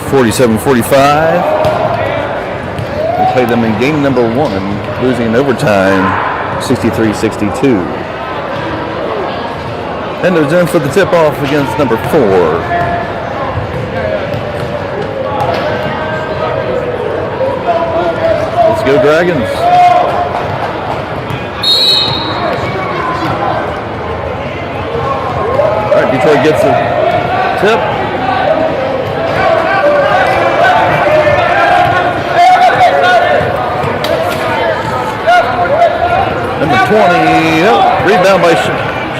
47-45. We play them in game number 1, losing in overtime 63-62. And they're in for the tip-off against number 4. Let's go Dragons. All right, Detroit gets the tip. Number 20, rebound by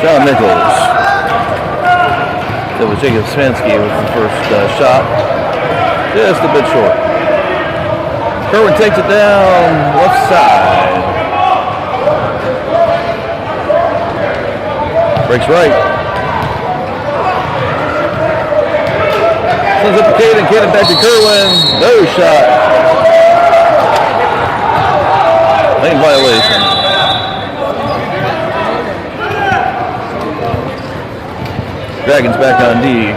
Sean Nichols. That was Jacob Svansky with the first shot. Just a bit short. Kerwin takes it down left side. Breaks right. Sends up to Caden. Caden back to Kerwin. No shot. Lane violation. Dragons back on D.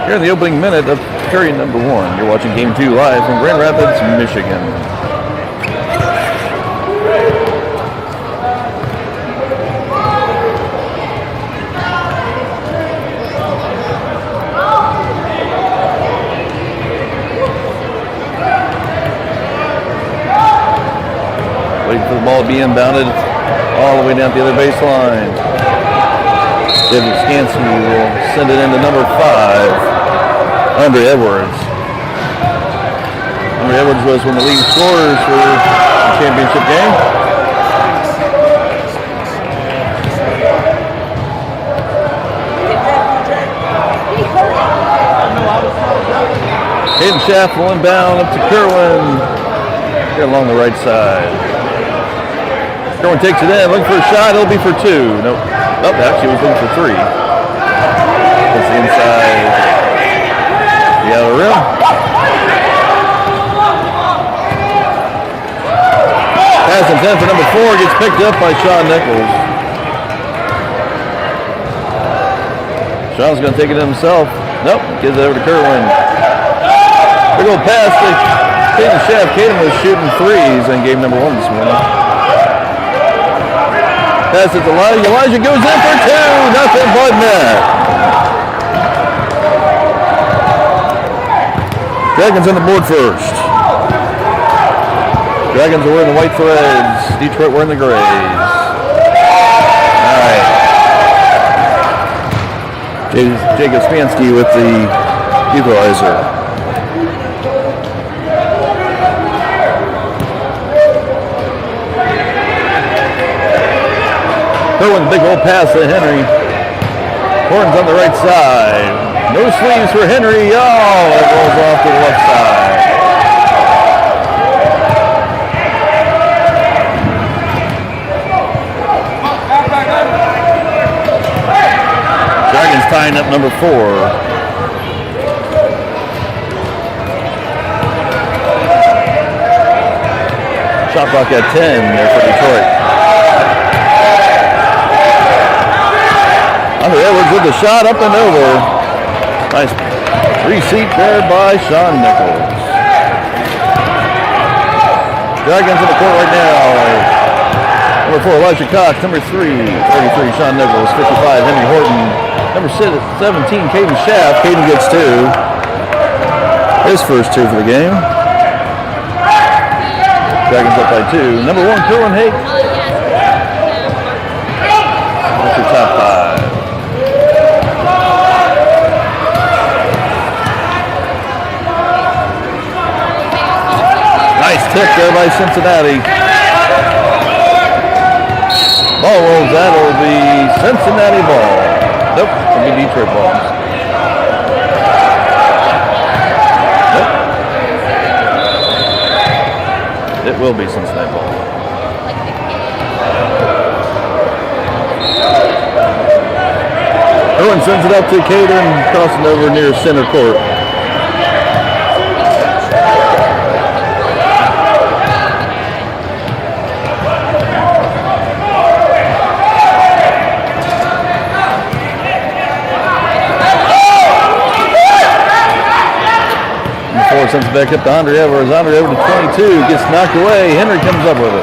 Here in the opening minute of period number 1. You're watching Game 2 live from Grand Rapids, Michigan. Waiting for the ball to be inbounded all the way down the other baseline. David Skansky will send it into number 5. Andre Edwards. Andre Edwards was one of the leading scorers for the championship game. Hayden Schaff will inbound up to Kerwin. Here along the right side. Kerwin takes it in, looking for a shot. It'll be for 2. Nope. Oh, actually, he was looking for 3. That's the inside. The outer rim. Pass intent for number 4 gets picked up by Sean Nichols. Sean's going to take it himself. Nope, gives it over to Kerwin. Big old pass to Caden Schaff. Caden was shooting 3s in game number 1 this morning. Pass it to Elijah. Elijah goes in for 2. Nothing but net. Dragons on the board first. Dragons are wearing the white threads. Detroit wearing the grays. All right. Jacob Spansky with the equalizer. Kerwin, big old pass to Henry. Horns on the right side. No sleeves for Henry. Oh, it rolls off to the left side. Dragons tying up number 4. Shot clock at 10 there for Detroit. Andre Edwards with the shot up and over. Nice reseat there by Sean Nichols. Dragons in the court right now. Number 4, Elijah Cox. Number 3, 33, Sean Nichols. 55, Henry Horton. Number 17, Caden Schaff. Caden gets 2. His first 2 for the game. Dragons up by 2. Number 1, Kerwin Hake. That's your top 5. Nice tip there by Cincinnati. Ball rolls, that'll be Cincinnati ball. Nope, it'll be Detroit ball. Nope. It will be Cincinnati ball. Kerwin sends it up to Caden, crossing over near center court. Ford sends it back up to Andre Edwards. Andre over to 22. Gets knocked away. Henry comes up with it.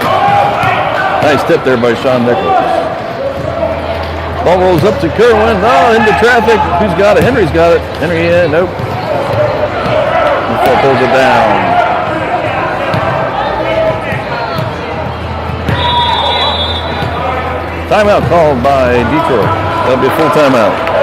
Nice tip there by Sean Nichols. Ball rolls up to Kerwin. Oh, into traffic. Who's got it? Henry's got it. Henry in. Nope. Before pulls it down. Timeout called by Detroit. That'll be a full timeout.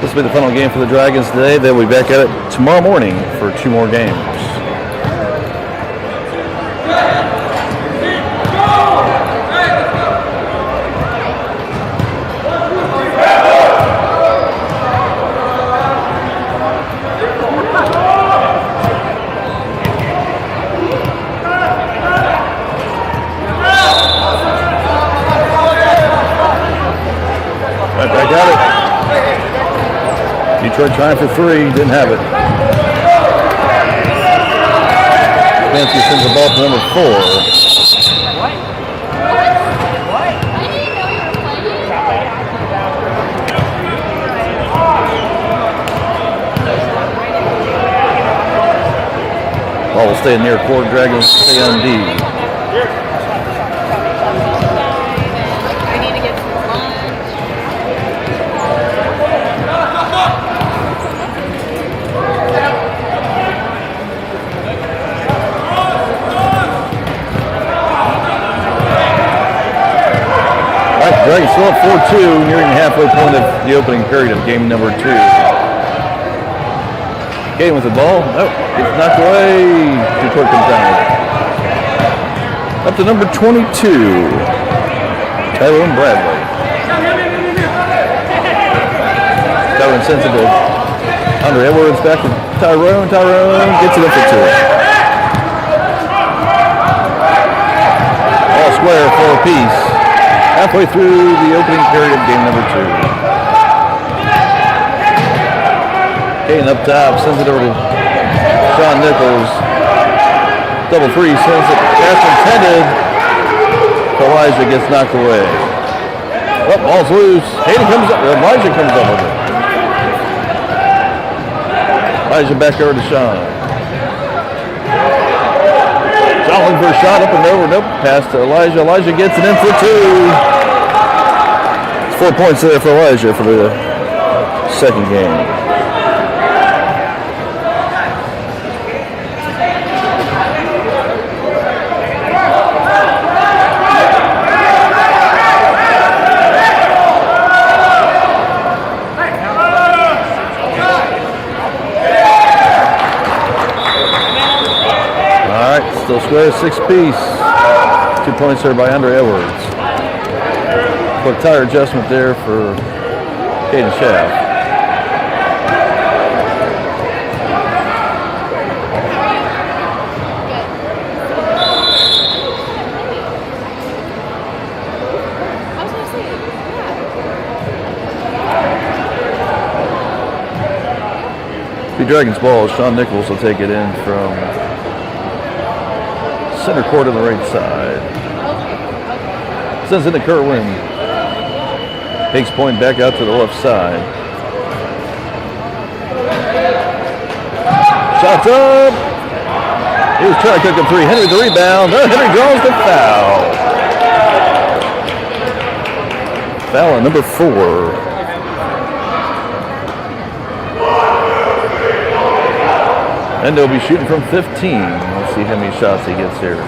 This will be the final game for the Dragons today. They'll be back at it tomorrow morning for 2 more games. Right back at it. Detroit trying for 3, didn't have it. Nancy sends the ball to number 4. Ball will stay near court. Dragons stay on D. Dragons still up 4-2, nearing the halfway point of the opening period of game number 2. Kane with the ball. Oh, gets knocked away. Detroit comes down. Up to number 22, Tyrone Bradley. Tyrone sends it to Andre Edwards, back to Tyrone. Tyrone gets it up for 2. All square for a piece. Halfway through the opening period of game number 2. Kane up top, sends it over to Sean Nichols. Double 3, sends it. Pass intended. Elijah gets knocked away. Oh, ball's loose. Hayden comes up. Elijah comes up with it. Elijah back over to Sean. Looking for a shot up and over. Nope. Pass to Elijah. Elijah gets it in for 2. 4 points there for Elijah for the second game. Still square, 6 piece. 2 points there by Andre Edwards. Quick tire adjustment there for Caden Schaff. The Dragons ball, Sean Nichols will take it in from center court on the right side. Sends into Kerwin. Takes point back out to the left side. Shots up. He was trying to cook up 3. Henry the rebound. Oh, Henry draws the foul. Foul on number 4. And they'll be shooting from 15. Let's see how many shots he gets here.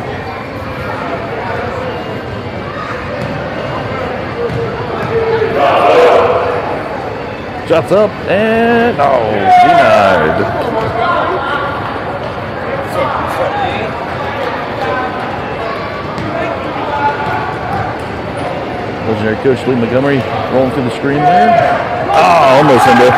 Shots up and denied. Legendary coach Lee Montgomery rolling through the screen there. Almost into.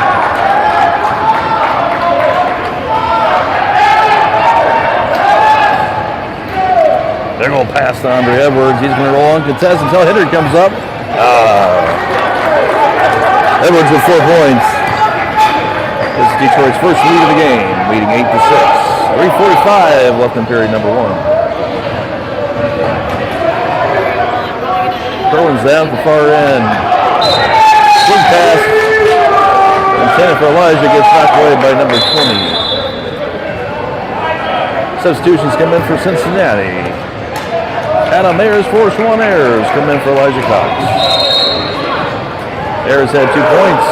They're going to pass to Andre Edwards. He's going to roll uncontested until Henry comes up. Edwards with 4 points. This is Detroit's first lead of the game, leading 8-6. 3:45 left in period number 1. Kerwin's down at the far end. Swing pass. Intended for Elijah, gets knocked away by number 20. Substitutions come in for Cincinnati. Adam Ayers forced 1 errors. Come in for Elijah Cox. Ayers had 2 points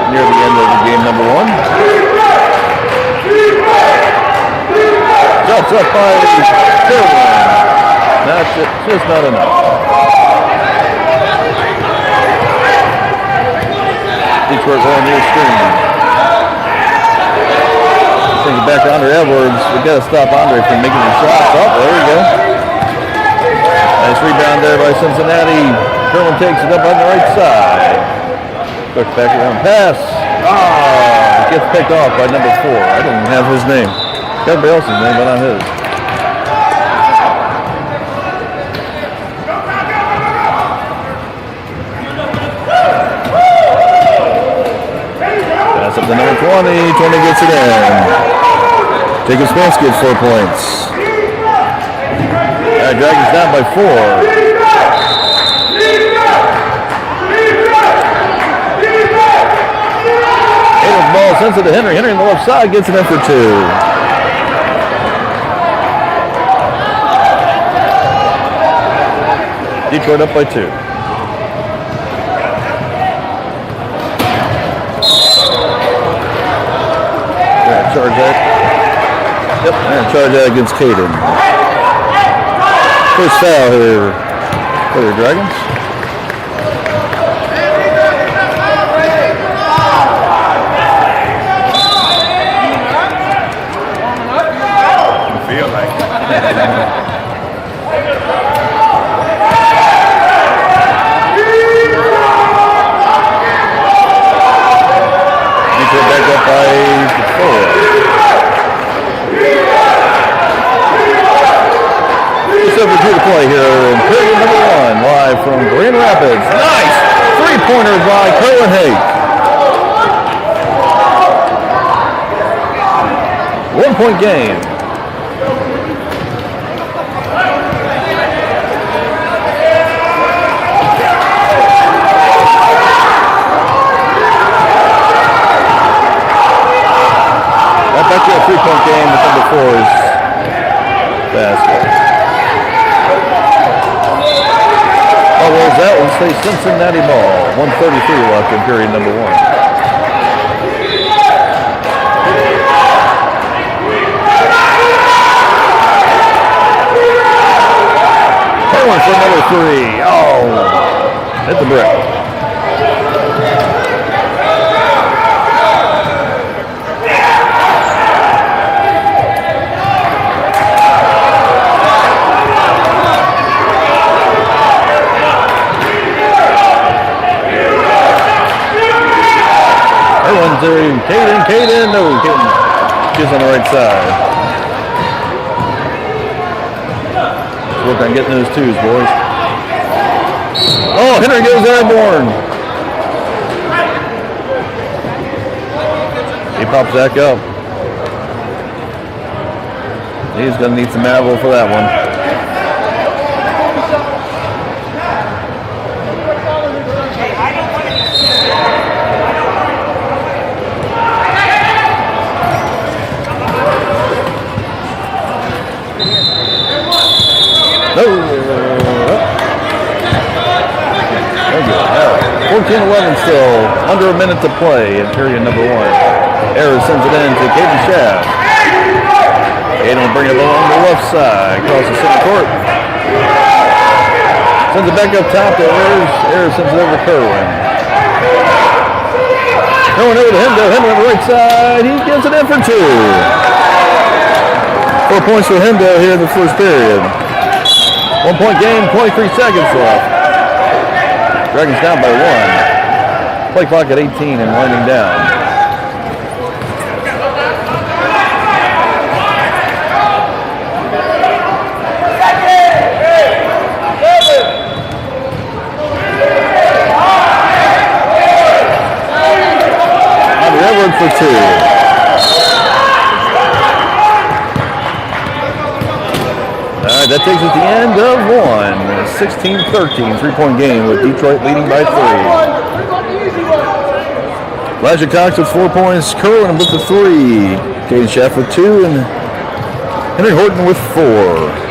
near the end of the game number 1. Shots up by Kerwin. That's just not enough. Detroit rolling near screen. Take it back to Andre Edwards. We got to stop Andre from making the shots. Oh, there we go. Nice rebound there by Cincinnati. Kerwin takes it up on the right side. Quick back around pass. Gets picked off by number 4. I don't even have his name. Everybody else's name, but not his. Pass up to number 20. 20 gets it in. Jacob Spence gets 4 points. Dragons down by 4. Hayden's ball sends it to Henry. Henry on the left side gets it in for 2. Detroit up by 2. They're going to charge that. Yep, they're going to charge that against Caden. First foul here for the Dragons. I feel like it. Back up by 4. Just over 2 to play here in period number 1, live from Grand Rapids. Nice 3-pointer by Kerwin Hake. 1-point game. Back to a 3-point game with number 4's basket. Ball rolls out and stays Cincinnati ball. 1:33 left in period number 1. Kerwin for number 3. Hit the brick. Caden, no, Caden is on the right side. Let's work on getting those 2s, boys. Henry goes airborne. He pops back up. He's going to need some Advil for that one. No. 14-11 still. Under a minute to play in period number 1. Ayers sends it in to Caden Schaff. Caden will bring it along the left side. Across the center court. Sends it back up top to Ayers. Ayers sends it over to Kerwin. Throwing over to Hendo. Hendo on the right side. He gives it in for 2. 4 points for Hendo here in the first period. 1 point game, 23 seconds left. Dragons down by 1. Play clock at 18 and winding down. Edwards for 2. All right, that takes us to the end of 1. 16-13, 3-point game with Detroit leading by 3. Elijah Cox with 4 points, Kerwin with the 3, Caden Schaff with 2, and Henry Horton with 4.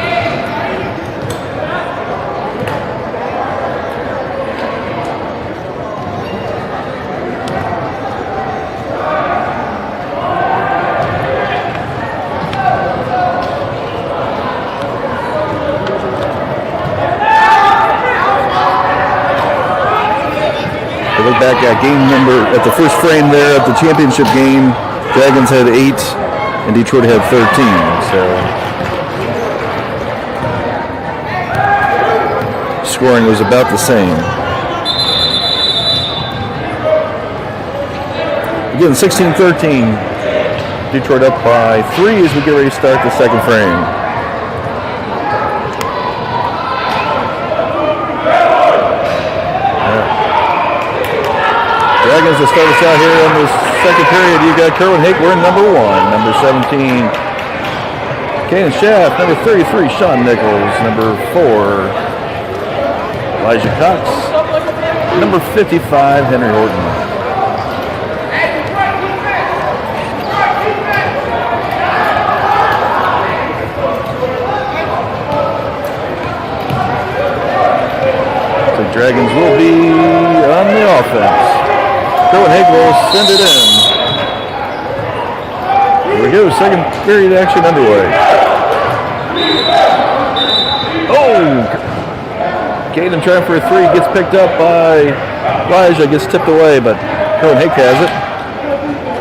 Look back at game number, at the first frame there at the championship game, Dragons had 8 and Detroit had 13. So scoring was about the same. Again, 16-13, Detroit up by 3 as we get ready to start the second frame. Dragons to start us out here in the second period. You got Kerwin Hake wearing number 1, number 17, Caden Schaff, number 33, Sean Nichols, number 4, Elijah Cox, number 55, Henry Horton. So Dragons will be on the offense. Kerwin Hake will send it in. Here we go, second period action underway. Oh! Caden trying for a 3, gets picked up by Elijah, gets tipped away, but Kerwin Hake has it.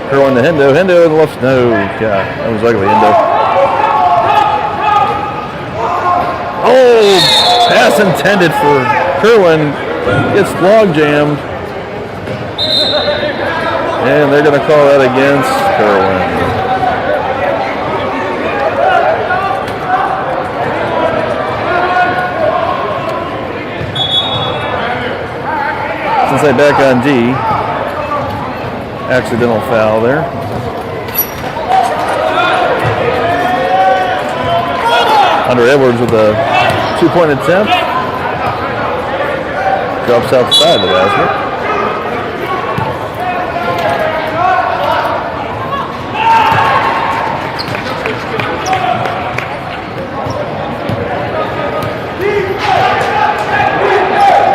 Kerwin to Hendo. Hendo in the left. No, God, that was ugly, Hendo. Oh! Pass intended for Kerwin. Gets log jammed. And they're going to call that against Kerwin. Cincinnati back on D. Accidental foul there. Hunter Edwards with a 2-point attempt. Drops outside the basket.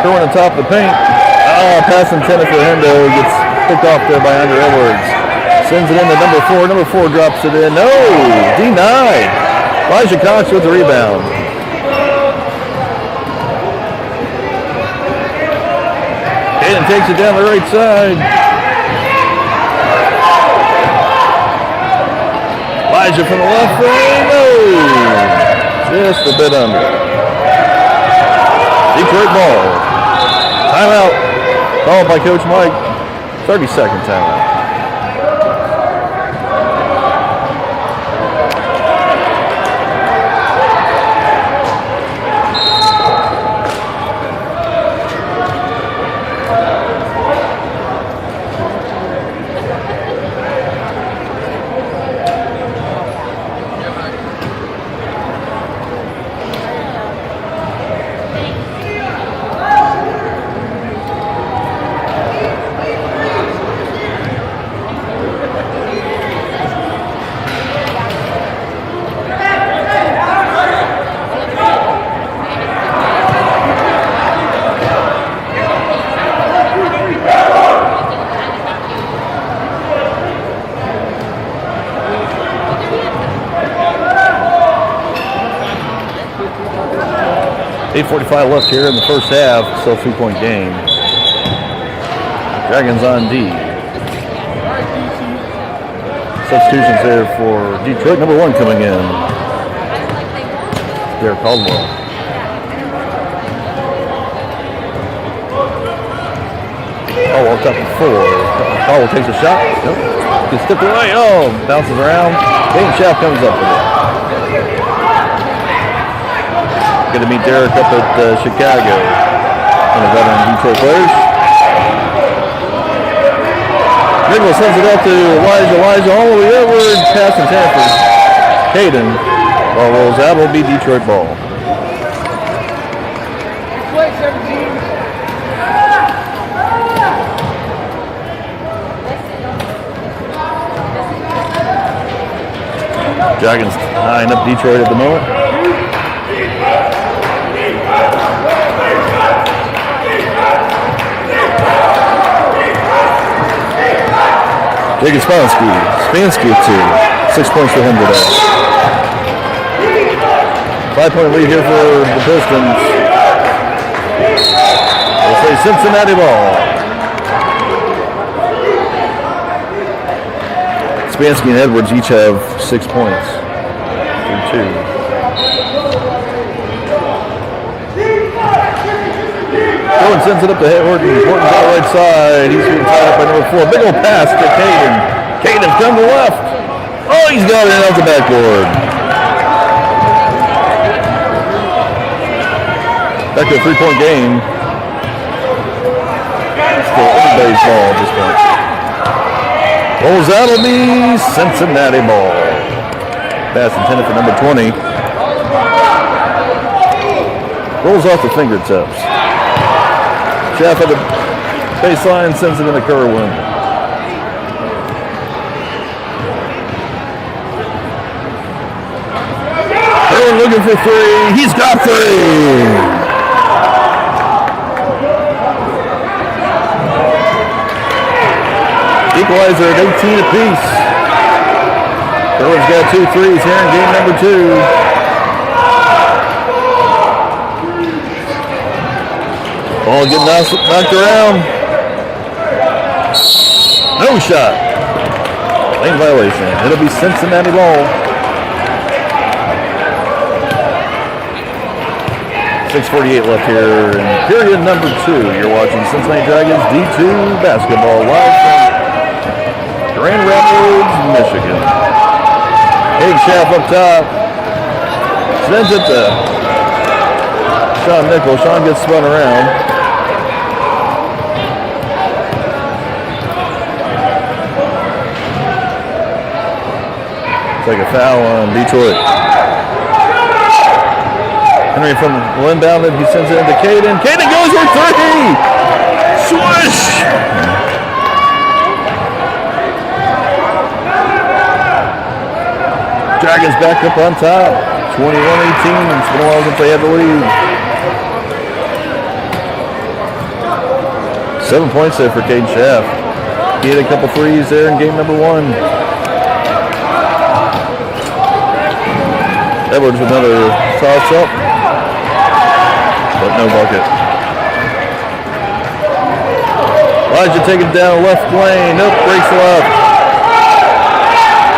Kerwin on top of the paint. Pass intended for Hendo. Gets picked off there by Hunter Edwards. Sends it in to number 4. Number 4 drops it in. No! Denied. Elijah Cox with the rebound. Caden takes it down the right side. Elijah from the left frame. No! Just a bit under. Detroit ball. Timeout. Called by Coach Mike. 30-second timeout. .45 left here in the first half. Still a 3-point game. Dragons on D. Substitutions there for Detroit. Number 1 coming in. Derek Caldwell. Oh, up top of 4. Caldwell takes a shot. Nope. Gets tipped away. Oh, bounces around. Dane Schaff comes up with it. Going to meet Derek up at Chicago. One of the veteran Detroit players. Nichols sends it up to Elijah all the way over, pass and Tanford. Caden, ball rolls out, will be Detroit ball. Dragons tying up Detroit at the moment. Jacob Spansky at 2. 6 points for him today. 5-point lead here for the Pistons. We'll say Cincinnati ball. Spansky and Edwards each have 6 points. 3-2. Owen sends it up to Horton. Horton's out right side. He's being tied up by number 4. Big old pass to Caden. Caden's come to the left. Oh, he's got it out the backboard. Back to a 3-point game. Still everybody's ball at this point. Rolls out will be Cincinnati ball. Pass intended for number 20. Rolls off the fingertips. Schaff at the baseline, sends it into Kerwin. Kerwin looking for 3. He's got 3. Equalizer at 18 apiece. Kerwin's got 2 threes here in game number 2. Ball getting knocked around. No shot. Lane violation. It'll be Cincinnati ball. 6:48 left here in period number 2. You're watching Cincinnati Dragons D2 basketball live from Grand Rapids, Michigan. Big Schaff up top. Sends it to Sean Nichols. Sean gets spun around. It's like a foul on Detroit. Henry from the inbound, he sends it into Caden. Caden goes for 3! Swish! Dragons back up on top. 21-18. It's been a while since they had the lead. 7 points there for Caden Schaff. He hit a couple threes there in game number 1. Edwards with another toss-up, but no bucket. Elijah taking down left lane. Nope, breaks left.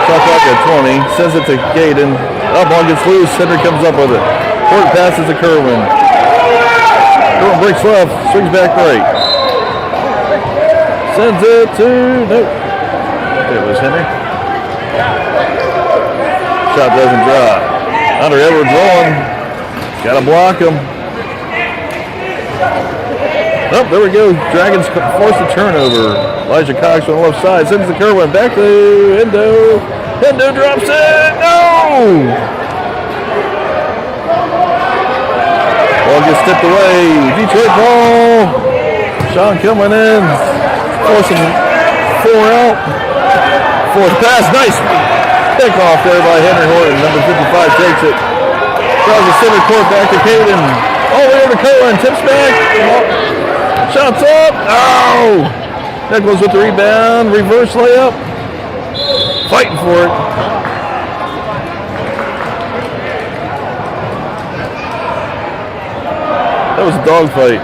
Shot clock at 20. Sends it to Caden. Oh, ball gets loose. Henry comes up with it. Court passes to Kerwin. Kerwin breaks left. Swings back right. Sends it to... Nope. It was Henry. Shot doesn't drop. Under Edwards rolling. Got to block him. Oh, there we go. Dragons force a turnover. Elijah Cox on the left side. Sends the Kerwin back to Endo. Endo drops it. No! Ball gets tipped away. Detroit ball. Sean coming in. Forcing 4 out. 4th pass. Nice pick off there by Henry Horton. Number 55 takes it. Draws the center court back to Caden. All the way over to Kerwin. Tips back. Shots up. Oh! Nichols with the rebound. Reverse layup. Fighting for it. That was a dogfight.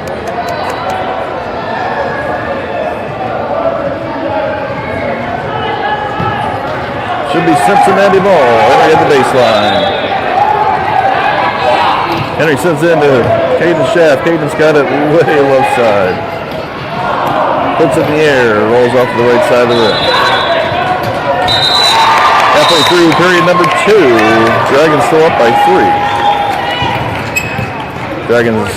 Should be Cincinnati ball. Henry at the baseline. Henry sends it into Caden Schaff. Caden's got it way left side. Puts it in the air. Rolls off to the right side of the rim. Halfway through period number 2. Dragons still up by 3. Dragons.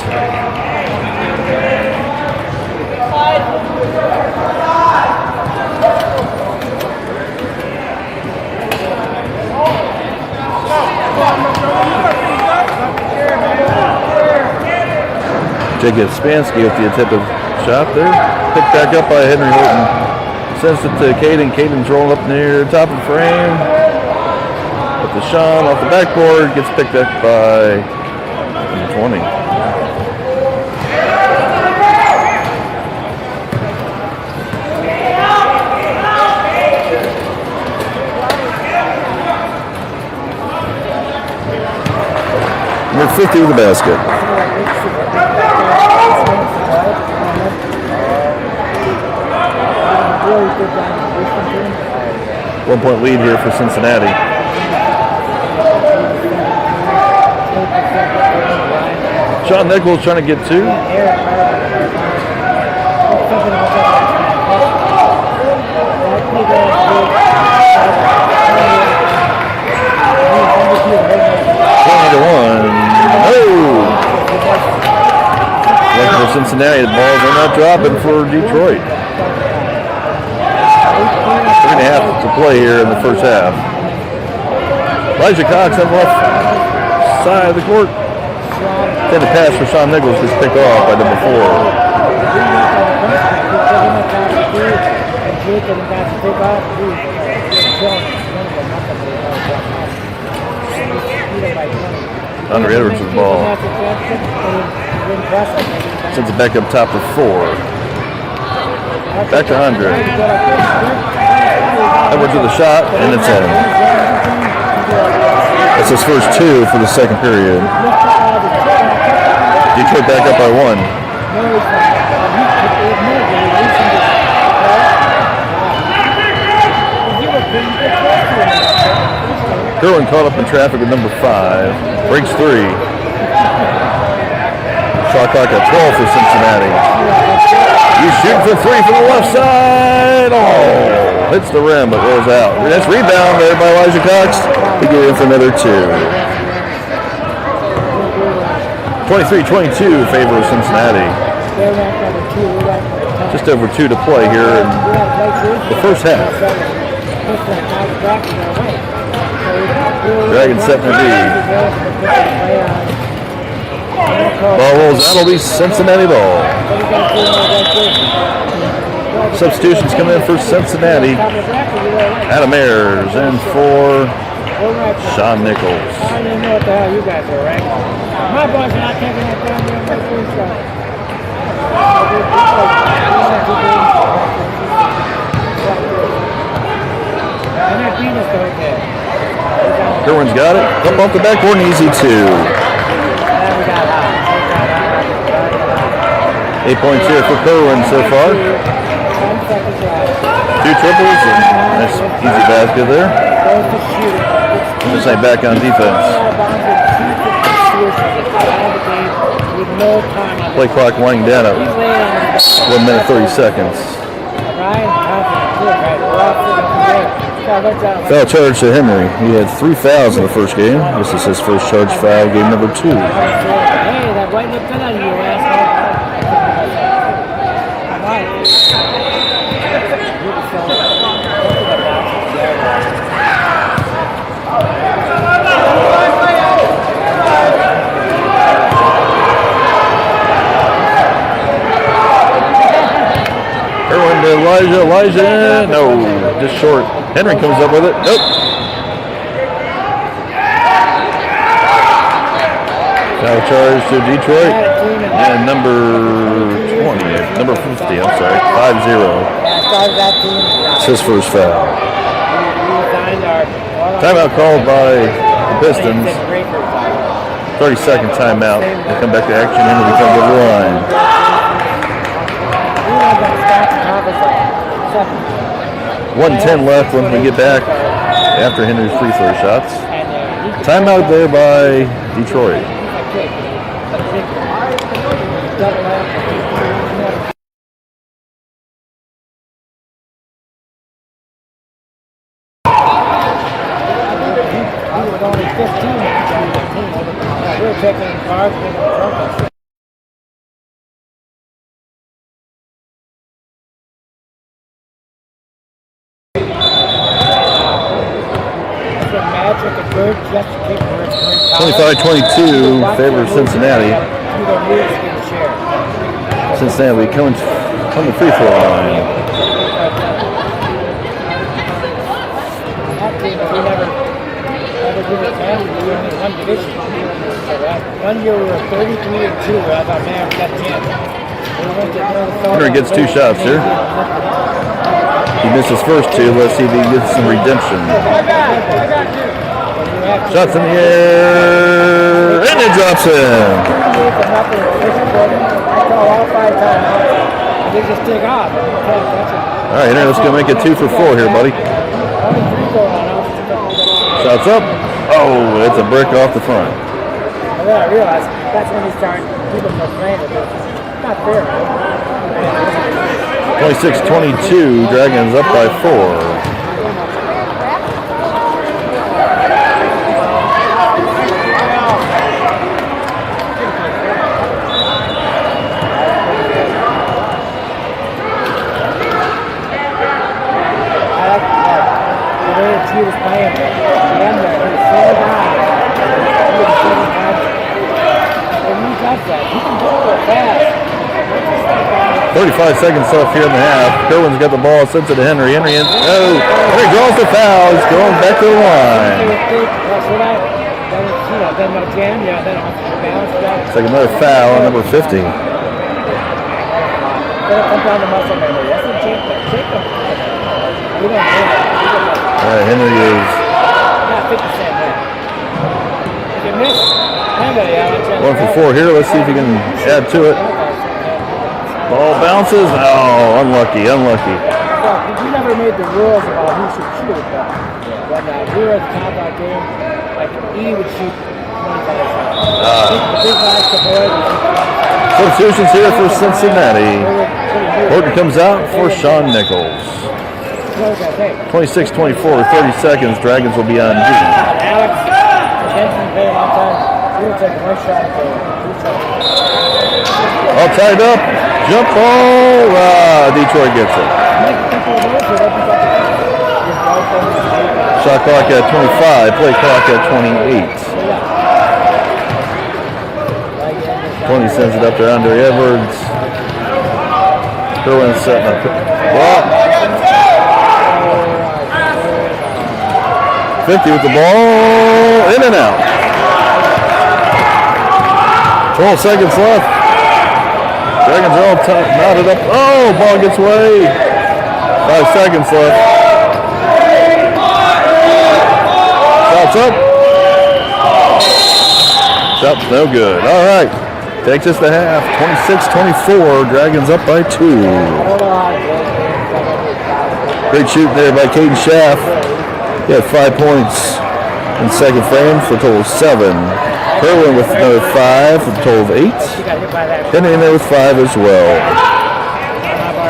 Jacob Spansky with the attempted shot there. Picked back up by Henry Horton. Sends it to Caden. Caden's rolling up near top of the frame. With the Sean off the backboard. Gets picked up by 20. Number 50 with the basket. 1-point lead here for Cincinnati. Sean Nichols trying to get 2. Lucky for Cincinnati, the balls are not dropping for Detroit. 3.5 to play here in the first half. Elijah Cox on the left side of the court. Then the pass for Sean Nichols is picked off by number 4. Andre Edwards with the ball. Sends it back up top to 4. Back to Andre. Edwards with a shot, and it's in. That's his first 2 for the second period. Detroit back up by 1. Kerwin caught up in traffic with number 5. Breaks 3. Shot clock at 12 for Cincinnati. He's shooting for 3 from the left side. Oh, hits the rim but rolls out. Nice rebound there by Elijah Cox. He get in for another 2. 23-22 favor of Cincinnati. Just over 2 to play here in the first half. Dragons setting their lead. Ball rolls out. It'll be Cincinnati ball. Substitutions coming in for Cincinnati. Adam Ayers in for Sean Nichols. I didn't know what the hell you guys were, right? My boys are not taking that down there in my first shot. And that beat us right there. Kerwin's got it. Up off the backboard, an easy 2. 8 points here for Kerwin so far. 2 triples and nice easy basket there. Just like back on defense. Play clock winding down at 1 minute 30 seconds. Foul charge to Henry. He had 3 fouls in the first game. This is his first charge foul, game number 2. Hey, that white looked good on you, asshole. Kerwin to Elijah, no, just short. Henry comes up with it, nope. Foul charge to Detroit, and number 50, I'm sorry, 5-0. It's his first foul. Timeout called by the Pistons. 30-second timeout. They come back to action and we come to the line. 1:10 left when we get back after Henry's free throw shots. And he Timeout there by Detroit. double up. He was only 15 when he joined the team. We were taking cars in the truck. Magic and Bird just to keep her in 25-22 favor Cincinnati. Cincinnati coming from the free throw line. That team, we never did it, man. We were in one division. So that 1 year we were 33-2. I thought, man, we got a chance. Henry gets 2 shots here. He missed his first 2. Let's see if he gets some redemption. Shots in the air, and it drops in. All right, Henry, let's go make it 2 for 4 here, buddy. Shots up. Oh, it's a brick off the front. And then I realized that's when he's starting people complaining. It's not fair, man. 26-22, Dragons up by 4. He was playing there. He was so down. He was 75. And he does that. He can go fast. 35 seconds left here in the half. Kerwin's got the ball, sends it to Henry. Henry draws the foul. He's going back to the line. It's like another foul on number 50. All right, Henry is 1 for 4 here. Let's see if he can add to it. Ball bounces. Oh, unlucky. We never made the rules about who should shoot it, but when we were at the combat game, like E would shoot 25 shots. The big guys could avoid. Substitutions here for Cincinnati. Horton comes out for Sean Nichols. 26-24, 30 seconds. Dragons will be on D. Alex, attention, very long time. We were taking one shot. All tied up. Jump ball. Detroit gets it. Shot clock at 25. Play clock at 28. 20 sends it up to Andre Edwards. Kerwin setting up. Ball. 50 with the ball, in and out. 12 seconds left. Dragons are all knotted up. Oh, ball gets away. 5 seconds left. Shots up. Shot's no good. All right. Takes us to half. 26-24. Dragons up by 2. Great shooting there by Caden Schaff. He had 5 points in the second frame for a total of 7. Kerwin with another 5 for a total of 8. Henry in there with 5 as well.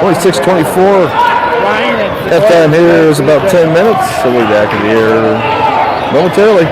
26-24. Halftime here is about 10 minutes, so we'll be back in the air momentarily.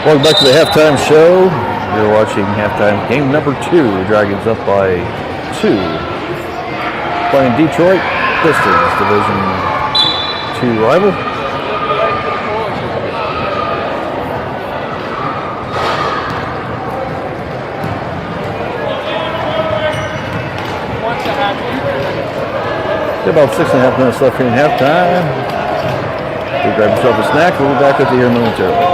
Welcome back to the halftime show. You're watching halftime game number 2. Dragons up by 2. Playing Detroit Pistons, Division 2 rival. About 6.5 minutes left here in halftime. We'll grab yourself a snack. We'll be back with you here momentarily.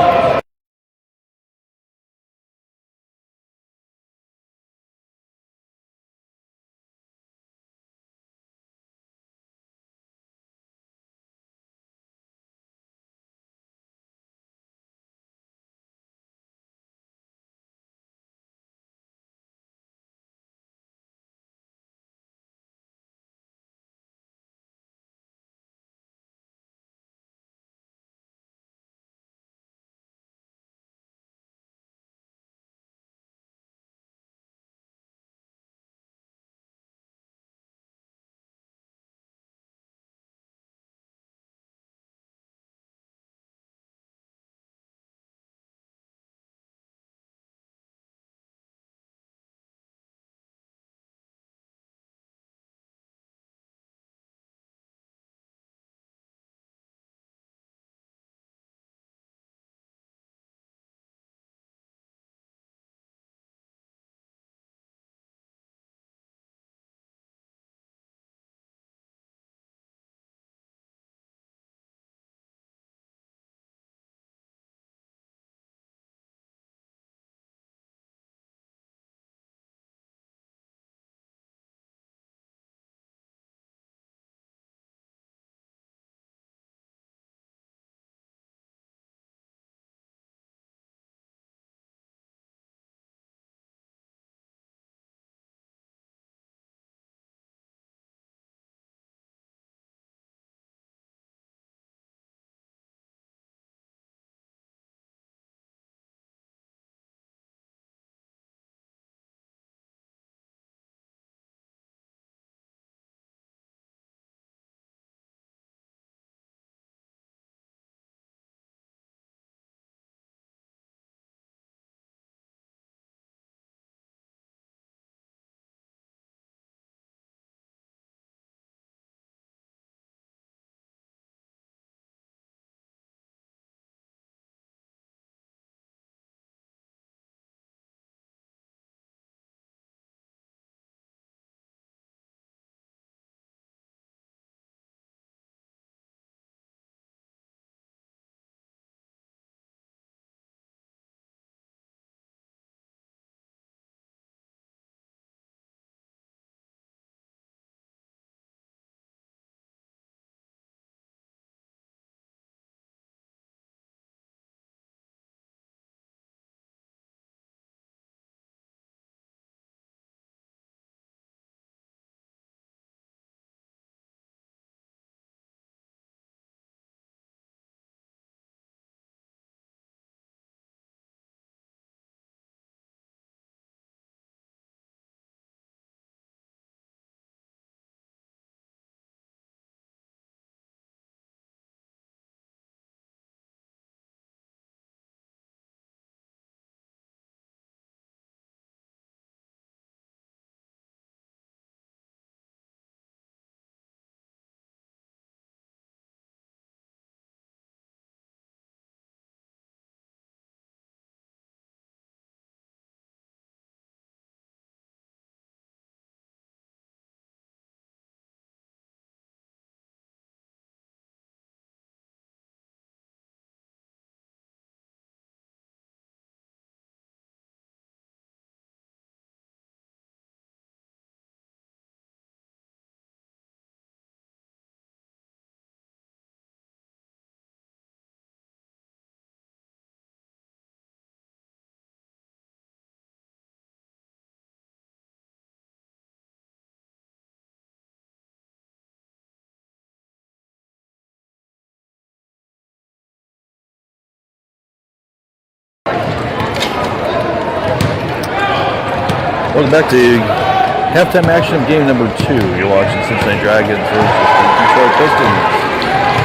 Welcome back to halftime action of game number 2. You're watching Cincinnati Dragons versus the Detroit Pistons.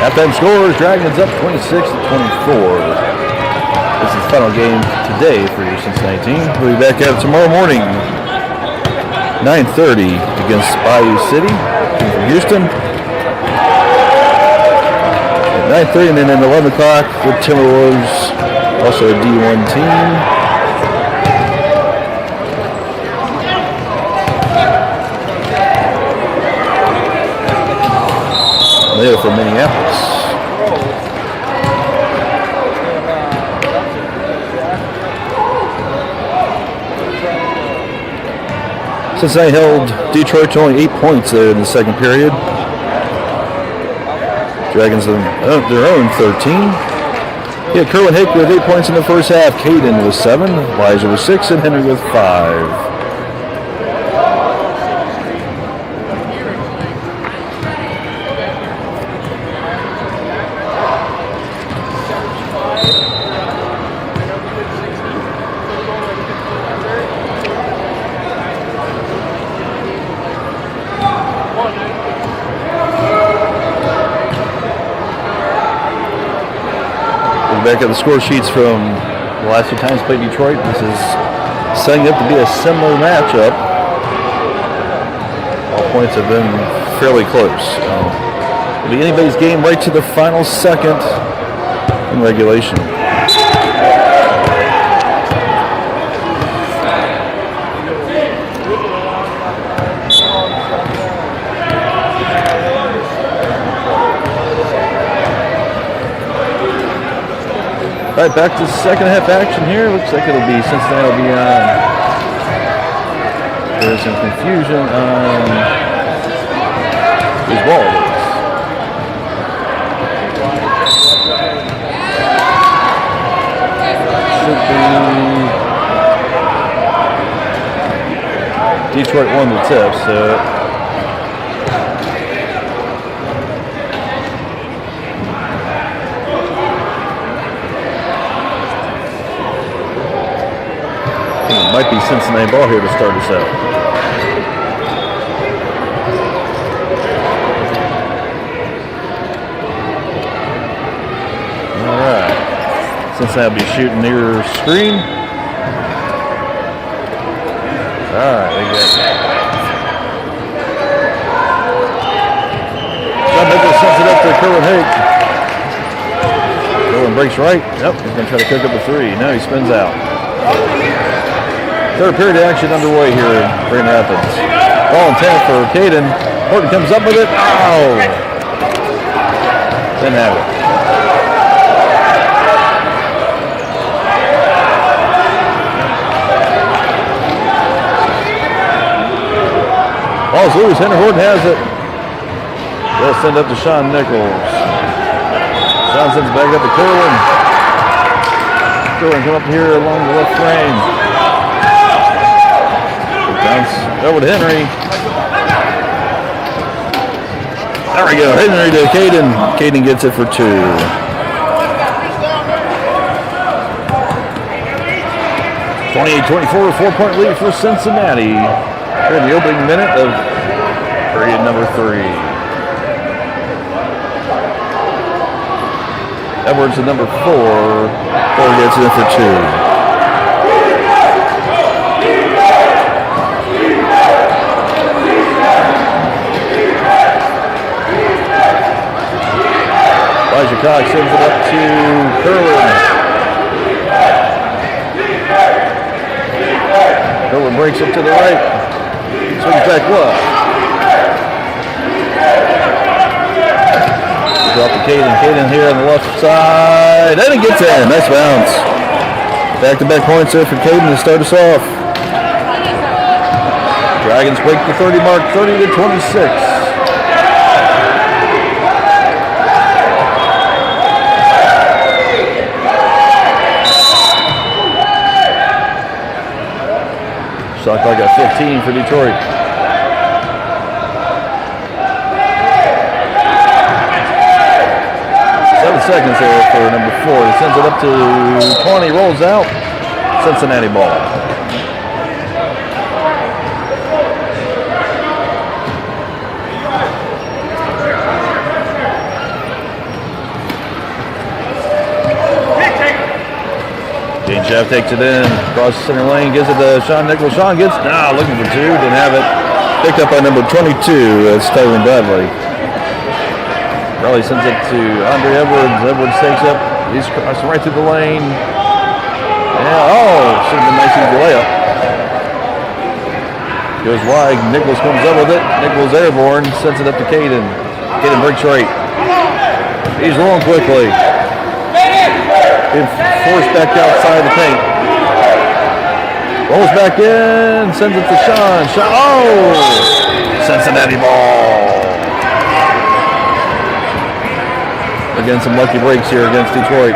Halftime scores, Dragons up 26-24. It's This is the final game today for your Cincinnati team. We'll be back at it tomorrow morning, 9:30 against Bayou City from Houston. At 9:30 and then at 11 o'clock with Timberwolves, also a D1 team. They're from Minneapolis. Cincinnati held Detroit to only 8 points there in the second period. Dragons of their own 13. Yeah, Kerwin Hick with 8 points in the first half. Caden with 7. Elijah with 6. And Henry with 5. Back at the score sheets from the last 2 times played Detroit. This is setting up to be a similar matchup. All points have been fairly close. It'll be anybody's game right to the final second in regulation. All right, back to second half action here. Looks like it'll be Cincinnati will be on. There's some confusion on whose ball it is. Should be Detroit won the tip, so. Might be Cincinnati ball here to start us out. All right. Cincinnati will be shooting near screen. All right, they get. That sends it up to Kerwin Hake. Kerwin breaks right. Yep, he's going to try to cook up a 3. Now he spins out. Third period action underway here in Grand Rapids. Ball intent for Caden. Horton comes up with it. Oh! Didn't have it. Ball's loose. Henry Horton has it. They'll send up to Sean Nichols. Sean sends it back up to Kerwin. Kerwin come up here along the left frame. Bounce over to Henry. There we go. Henry to Caden. Caden gets it for 2. 28-24, 4-point lead for Cincinnati. Here in the opening minute of period number 3. Edwards at number 4. 4 gets it for 2. Elijah Cox sends it up to Kerwin. Kerwin breaks it to the right. Swings back left. Drop to Caden. Caden here on the left side. And it gets in. Nice bounce. Back-to-back points there for Caden to start us off. Dragons break the 30 mark, 30-26. Shot clock at 15 for Detroit. 7 seconds there for number 4. He sends it up to 20, rolls out. Cincinnati ball. Jeff takes it in, across the center lane, gives it to Sean Nichols. Sean gets, looking for two, didn't have it. Picked up by number 22, that's Tyron Bradley. Bradley sends it to Andre Edwards. Edwards takes it. He's crossing right through the lane. Yeah, should have been a nice easy layup. Goes wide, Nichols comes up with it. Nichols airborne, sends it up to Caden. Caden breaks right. He's rolling quickly. He's forced back outside the paint. Rolls back in, sends it to Sean. Cincinnati ball. Again, some lucky breaks here against Detroit.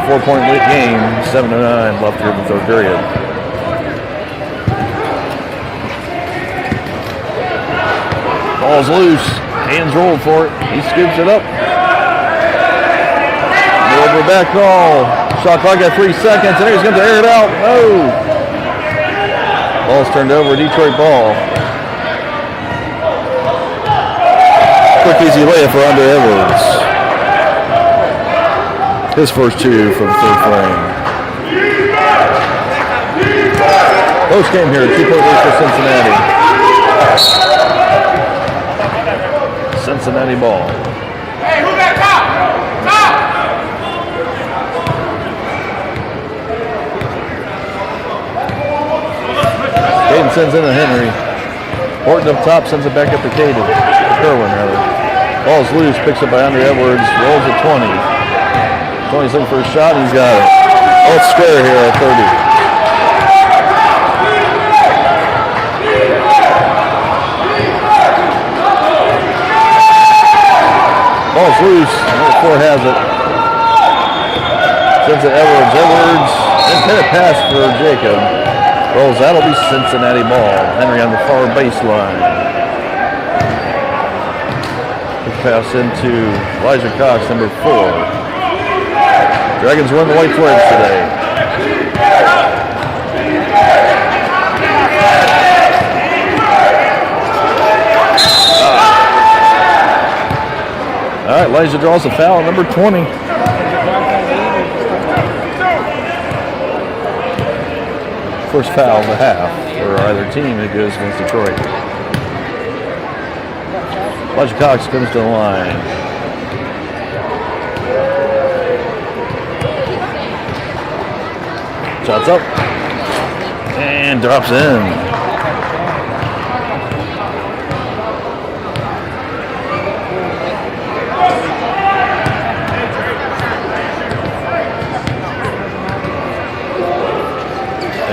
4-point lead game, 7:09 left here in the third period. Ball's loose, hands rolled for it. He scoops it up. Over back call. Shot clock at 3 seconds, and he's going to air it out. No. Ball's turned over, Detroit ball. Quick, easy layup for Andre Edwards. His first two from the third frame. Post game here, 2-point lead for Cincinnati. Cincinnati ball. Hey, who got top? Top! Caden sends in to Henry. Horton up top, sends it back up to Caden. Kerwin, rather. Ball's loose, picks up by Andre Edwards, rolls at 20. 20's looking for a shot, and he's got it. Let's square here at 30. Ball's loose, number 4 has it. Sends it Edwards. Edwards, intended pass for Jacob. Rolls, that'll be Cincinnati ball. Henry on the far baseline. Quick pass into Elijah Cox, number 4. Dragons run the white flags today. All right, Elijah draws a foul, number 20. First foul of the half for either team that goes against Detroit. Elijah Cox comes to the line. Shots up and drops in.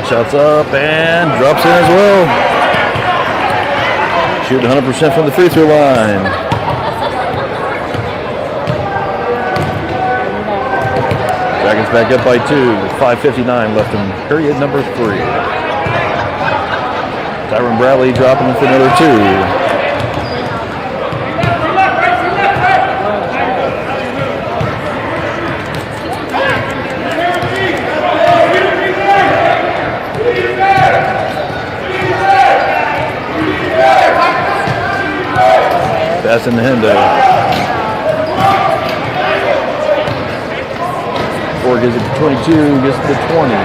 Shots up and drops in as well. Shooting 100% from the free throw line. Dragons back up by 2 with 5:59 left in period number 3. Tyron Bradley dropping for another 2. Pass in the Hendo. 4 gives it to 22, gets it to 20.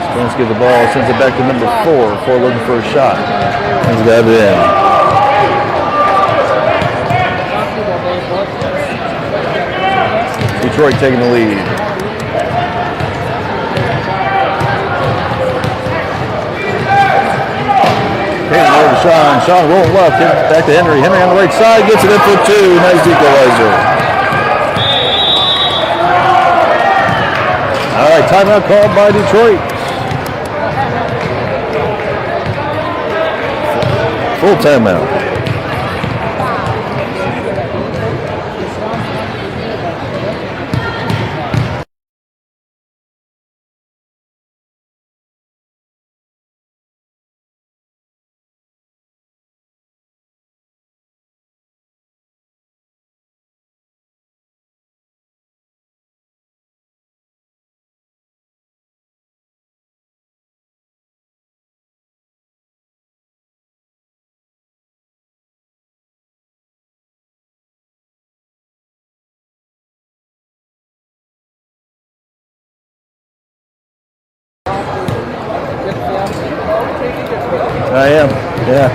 Spence gives the ball, sends it back to number 4. 4 looking for a shot. He's got it in. Detroit taking the lead. Sean rolling left, back to Henry. Henry on the right side, gets it in for 2. Nice equalizer. All right, timeout called by Detroit. Full timeout. I am. Yeah.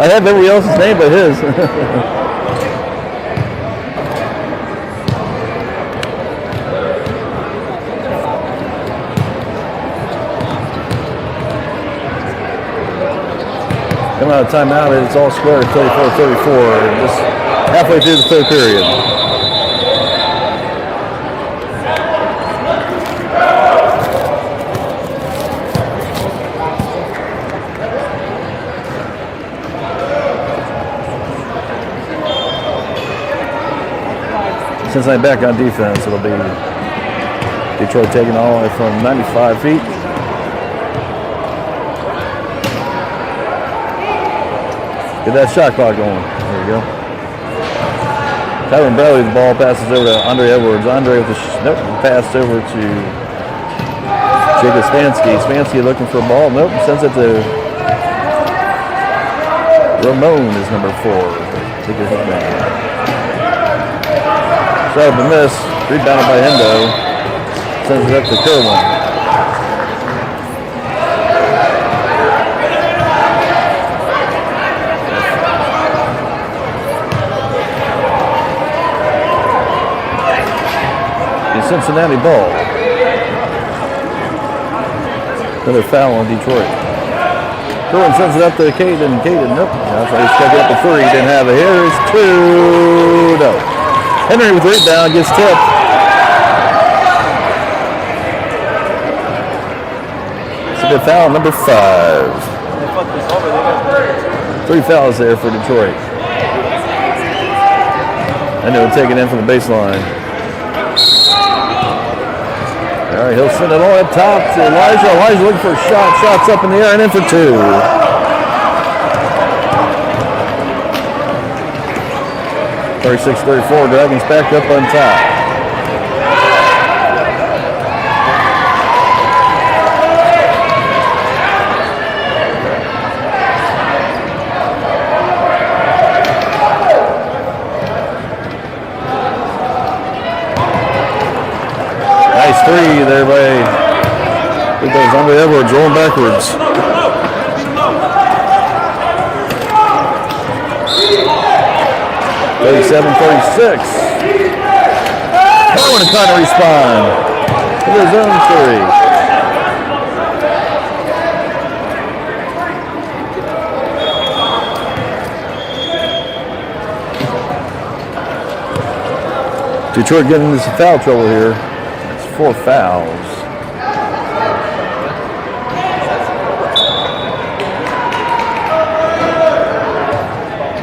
I have everybody else's name but his. Coming out of timeout, it's all square, 34-34. Just halfway through the third period. Cincinnati back on defense. It'll be Detroit taking all the way from 95 feet. Get that shot clock going. There you go. Tyron Bradley, the ball passes over to Andre Edwards. Andre with the pass over to Jacob Spansky. Spansky looking for a ball. Nope, sends it to Ramon is number 4. Take his name. Shot up a miss. Rebounded by Hendo. Sends it up to Kerwin. Cincinnati ball. Another foul on Detroit. Kerwin sends it up to Caden. Caden, nope. That's why he's stuck up to 3. Didn't have it. Here's 2. No. Henry with the rebound gets tipped. It's a good foul, number 5. 3 fouls there for Detroit. I know, taking in from the baseline. All right, he'll send it all up top to Elijah. Elijah looking for a shot. Shots up in the air and in for 2. (36-34). Dragons back up on top. Nice 3 there by, I think that was Andre Edwards rolling backwards. (37-36). Kerwin trying to respond to his own 3. Detroit getting into some foul trouble here. 4 fouls.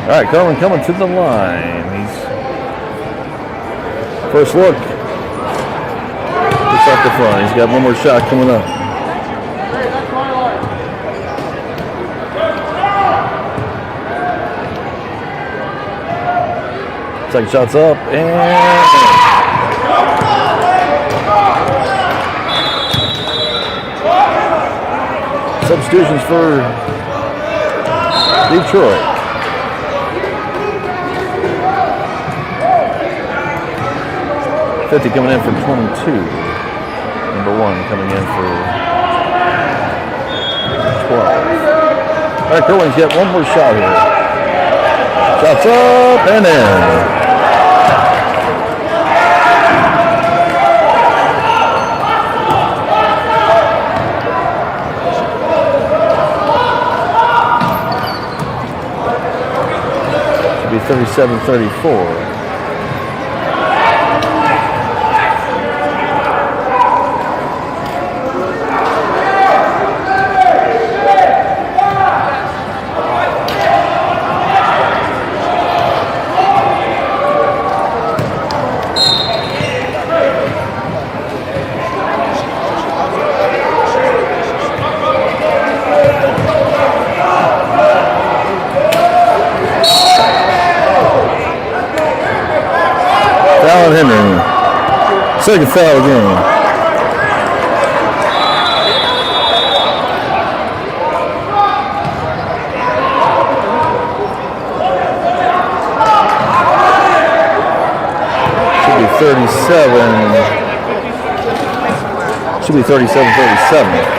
All right, Kerwin coming to the line. He's first look. Just off the front. He's got one more shot coming up. Second shot's up and. Substitutions for Detroit. (50) coming in for 22. Number 1 coming in for 12. All right, Kerwin's got one more shot here. Shots up and in. Be 37-34. Henry. Second foul again. Should be 37. Should be 37-37.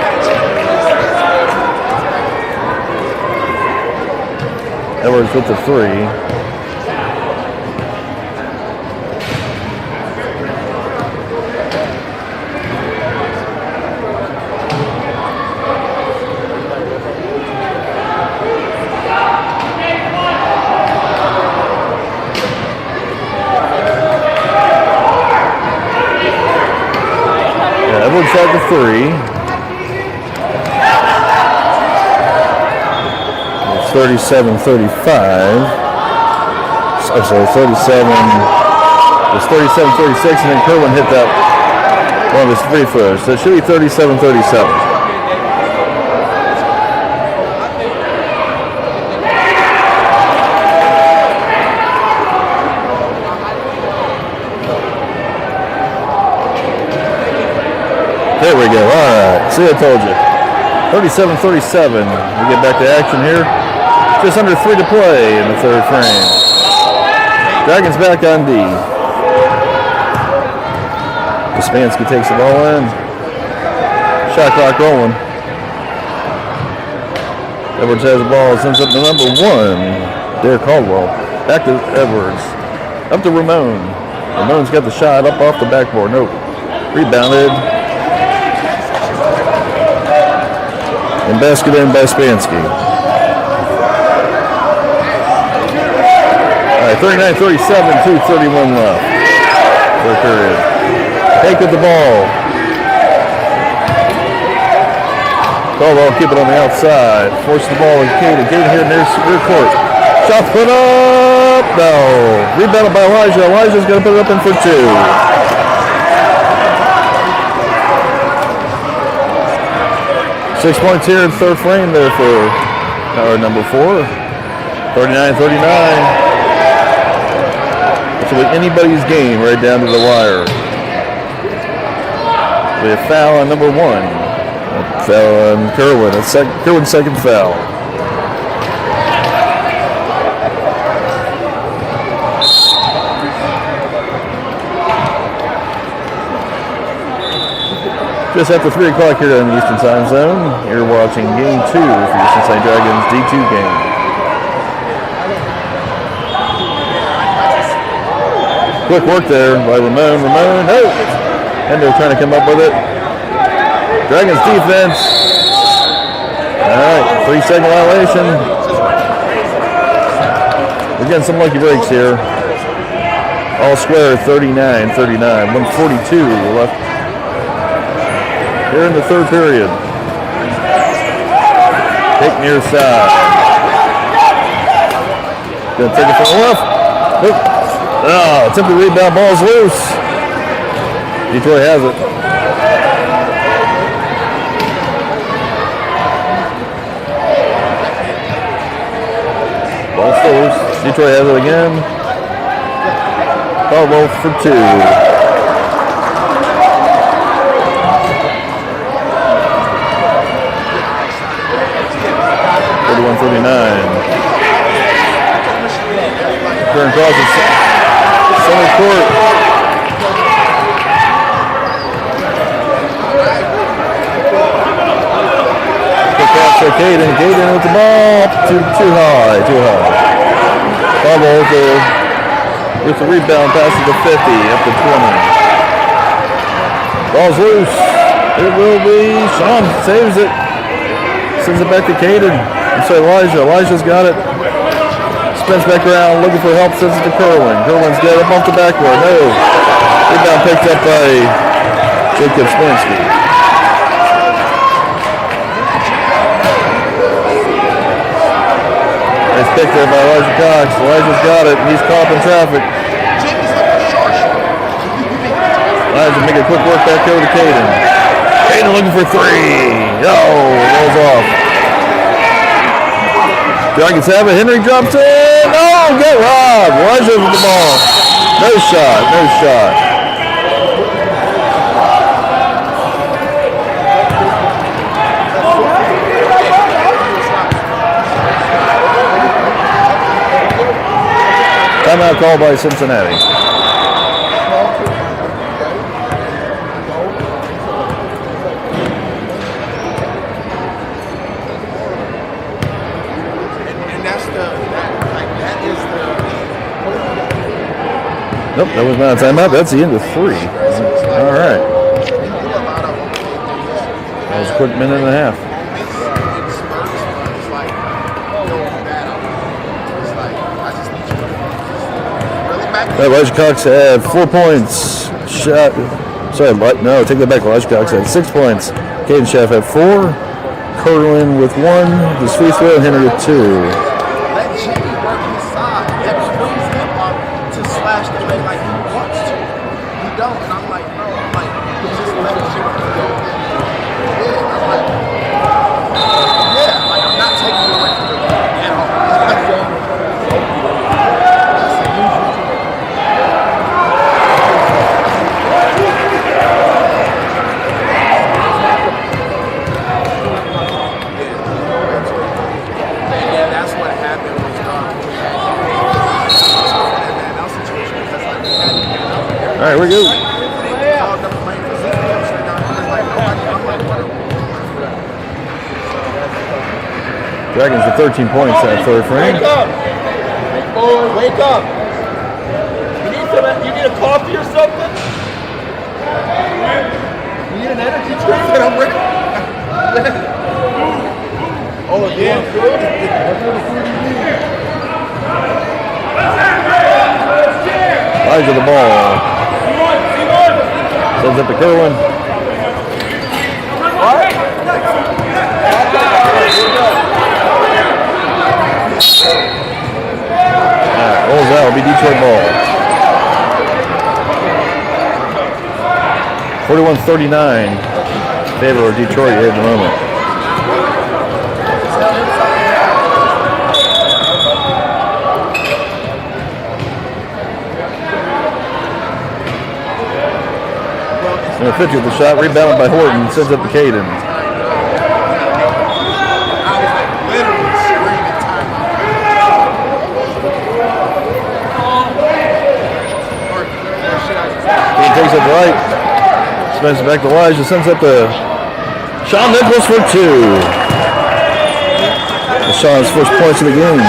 Edwards with the 3. Edwards had the 3. It's 37-35. I'm sorry, 37. It's 37-36, and then Kerwin hit that one of his free throws. So it should be 37-37. There we go. All right. See, I told you. 37-37. We get back to action here. Just under 3 to play in the third frame. Dragons back on D. Spansky takes the ball in. Shot clock rolling. Edwards has the ball. Sends up to number 1. Derek Caldwell. Back to Edwards. Up to Ramon. Ramon's got the shot up off the backboard. Nope. Rebounded. And basket in by Spansky. All right, 39-37, 2:31 left. Third period. Take with the ball. Caldwell keep it on the outside. Force the ball with Caden. Caden here near rear court. Shot put up. No. Rebounded by Elijah. Elijah's going to put it up in for 2. Six points here in third frame there for our number 4. 39-39. This will be anybody's game right down to the wire. Be a foul on number 1. A foul on Kerwin. Kerwin's second foul. Just after 3 o'clock here in the Eastern Time Zone, you're watching Game 2 for your Cincinnati Dragons D2 game. Quick work there by Ramon. Ramon, no! And they're trying to come up with it. Dragons defense. All right, 3-second violation. We're getting some lucky breaks here. All square, 39-39. 1:42 left. Here in the third period. Take near side. Gonna take it from the left. Nope. Oh, attempted rebound, ball's loose. Detroit has it. Ball's still loose. Detroit has it again. Caldwell for 2. 39. Turn across the center court. Good pass for Caden. Caden with the ball. Too high. Caldwell with the rebound, passes to 50, up to 20. Ball's loose. It will be. Sean saves it. Sends it back to Caden. So Elijah. Elijah's got it. Spins back around, looking for help, sends it to Kerwin. Kerwin's got it up off the backboard. No. Rebound picked up by Jacob Spansky. Nice pick there by Elijah Cox. Elijah's got it. He's caught up in traffic. Elijah make a quick work back over to Caden. Caden looking for 3. Rolls off. Dragons have it. Henry drops in. Oh, get robbed. Elijah with the ball. No shot. Timeout called by Cincinnati. Nope, that was not a timeout. That's the end of 3. All right. That was a quick minute and a half. Elijah Cox had 4 points. Take that back. Elijah Cox had 6 points. Caden Schaff had 4. Kerwin with 1. DeSuiso and Henry with 2. Let Jimmy work his side. That frees him up to slash the way like he wants to. He don't. And I'm like, bro, just let Jimmy go. Yeah, I'm like, I'm not taking it away from him at all. All right, we go. Dragons with 13 points that third frame. Wake up! Boy, wake up! You need a coffee or something? You need an energy drink? I'm ready. Oh, yeah. Elijah the ball. Sends it to Kerwin. What? Rolls out. It'll be Detroit ball. 41-39 in favor of Detroit here at the moment. And a 50 with the shot, rebounded by Horton, sends up to Caden. Caden takes it right, spins it back to Elijah, sends up to Sean Nichols for 2. That's Sean's first points of the game.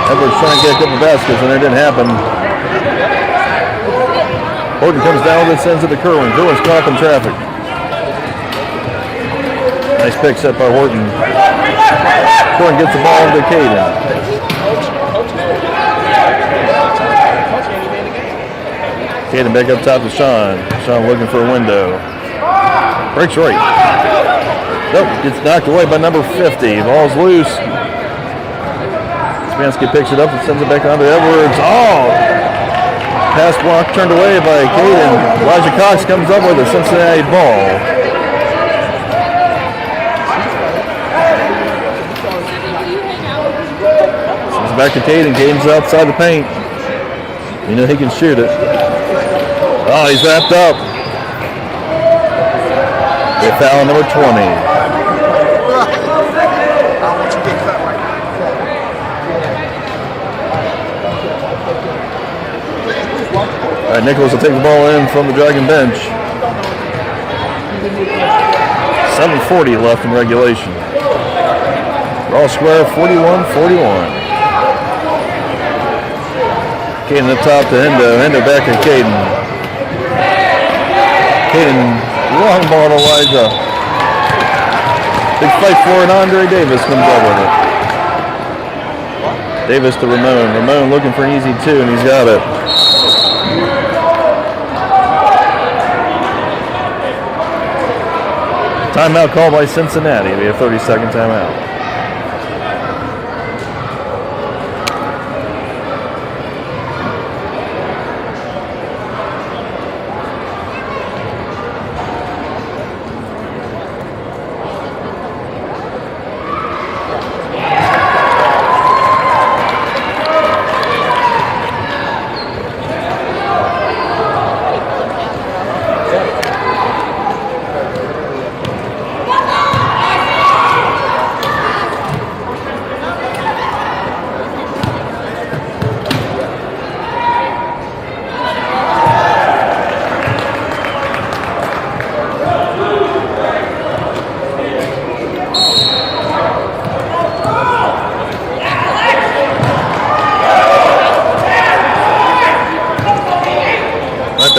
Edwards trying to get a couple baskets, and it didn't happen. Horton comes down with it, sends it to Kerwin. Kerwin's caught up in traffic. Nice pick set by Horton. Kerwin gets the ball to Caden. Caden back up top to Sean. Sean looking for a window. Breaks right. Nope, gets knocked away by number 50. Ball's loose. Spansky picks it up and sends it back on to Edwards. Oh! Pass block turned away by Caden. Elijah Cox comes up with a Cincinnati ball. Sends it back to Caden. Caden's outside the paint. You know he can shoot it. Oh, he's wrapped up. They foul number 20. All right, Nichols will take the ball in from the Dragon bench. 7:40 left in regulation. Raw square, 41-41. Caden up top to Hendo. Hendo back to Caden. Caden, long ball to Elijah. Big fight for it. Andre Davis comes up with it. Davis to Ramon. Ramon looking for an easy 2, and he's got it. Timeout called by Cincinnati. We have 30-second timeout.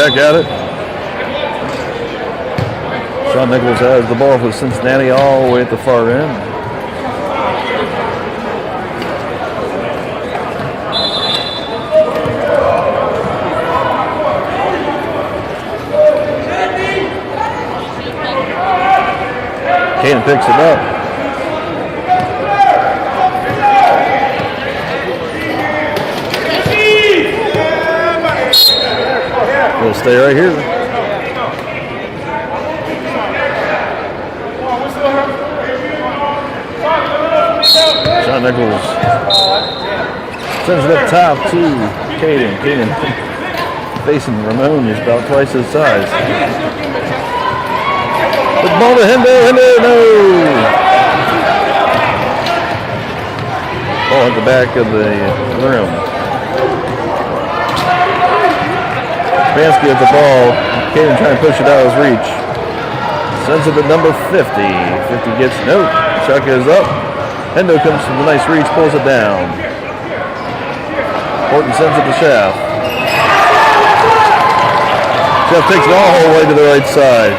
back at it. Sean Nichols has the ball for Cincinnati all the way at the far end. Caden picks it up. We'll stay right here. Sean Nichols sends it up top to Caden. Caden facing Ramon is about twice his size. The ball to Hendo, no! Ball at the back of the rim. Bansky at the ball. Caden trying to push it out of his reach. Sends it to number 50. 50 gets nope. Shot goes up. Hendo comes from the nice reach, pulls it down. Horton sends it to Schaff. Schaff takes it all the way to the right side.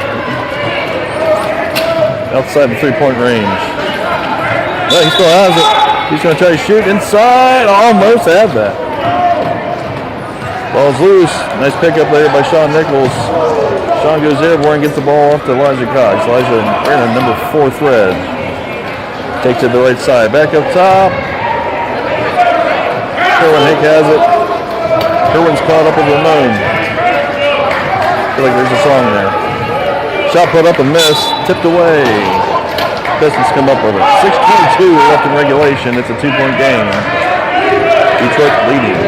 Outside the three-point range. But he still has it. He's going to try to shoot inside. Almost had that. Ball's loose. Nice pickup there by Sean Nichols. Sean goes airborne and gets the ball off to Elijah Cox. Elijah ran a number 4 thread. Takes it to the right side. Back up top. Kerwin Hick has it. Kerwin's caught up with Ramon. I feel like there's a song there. Shot put up and missed. Tipped away. Pistons come up with it. 6:22 left in regulation. It's a 2-point game. Detroit leading.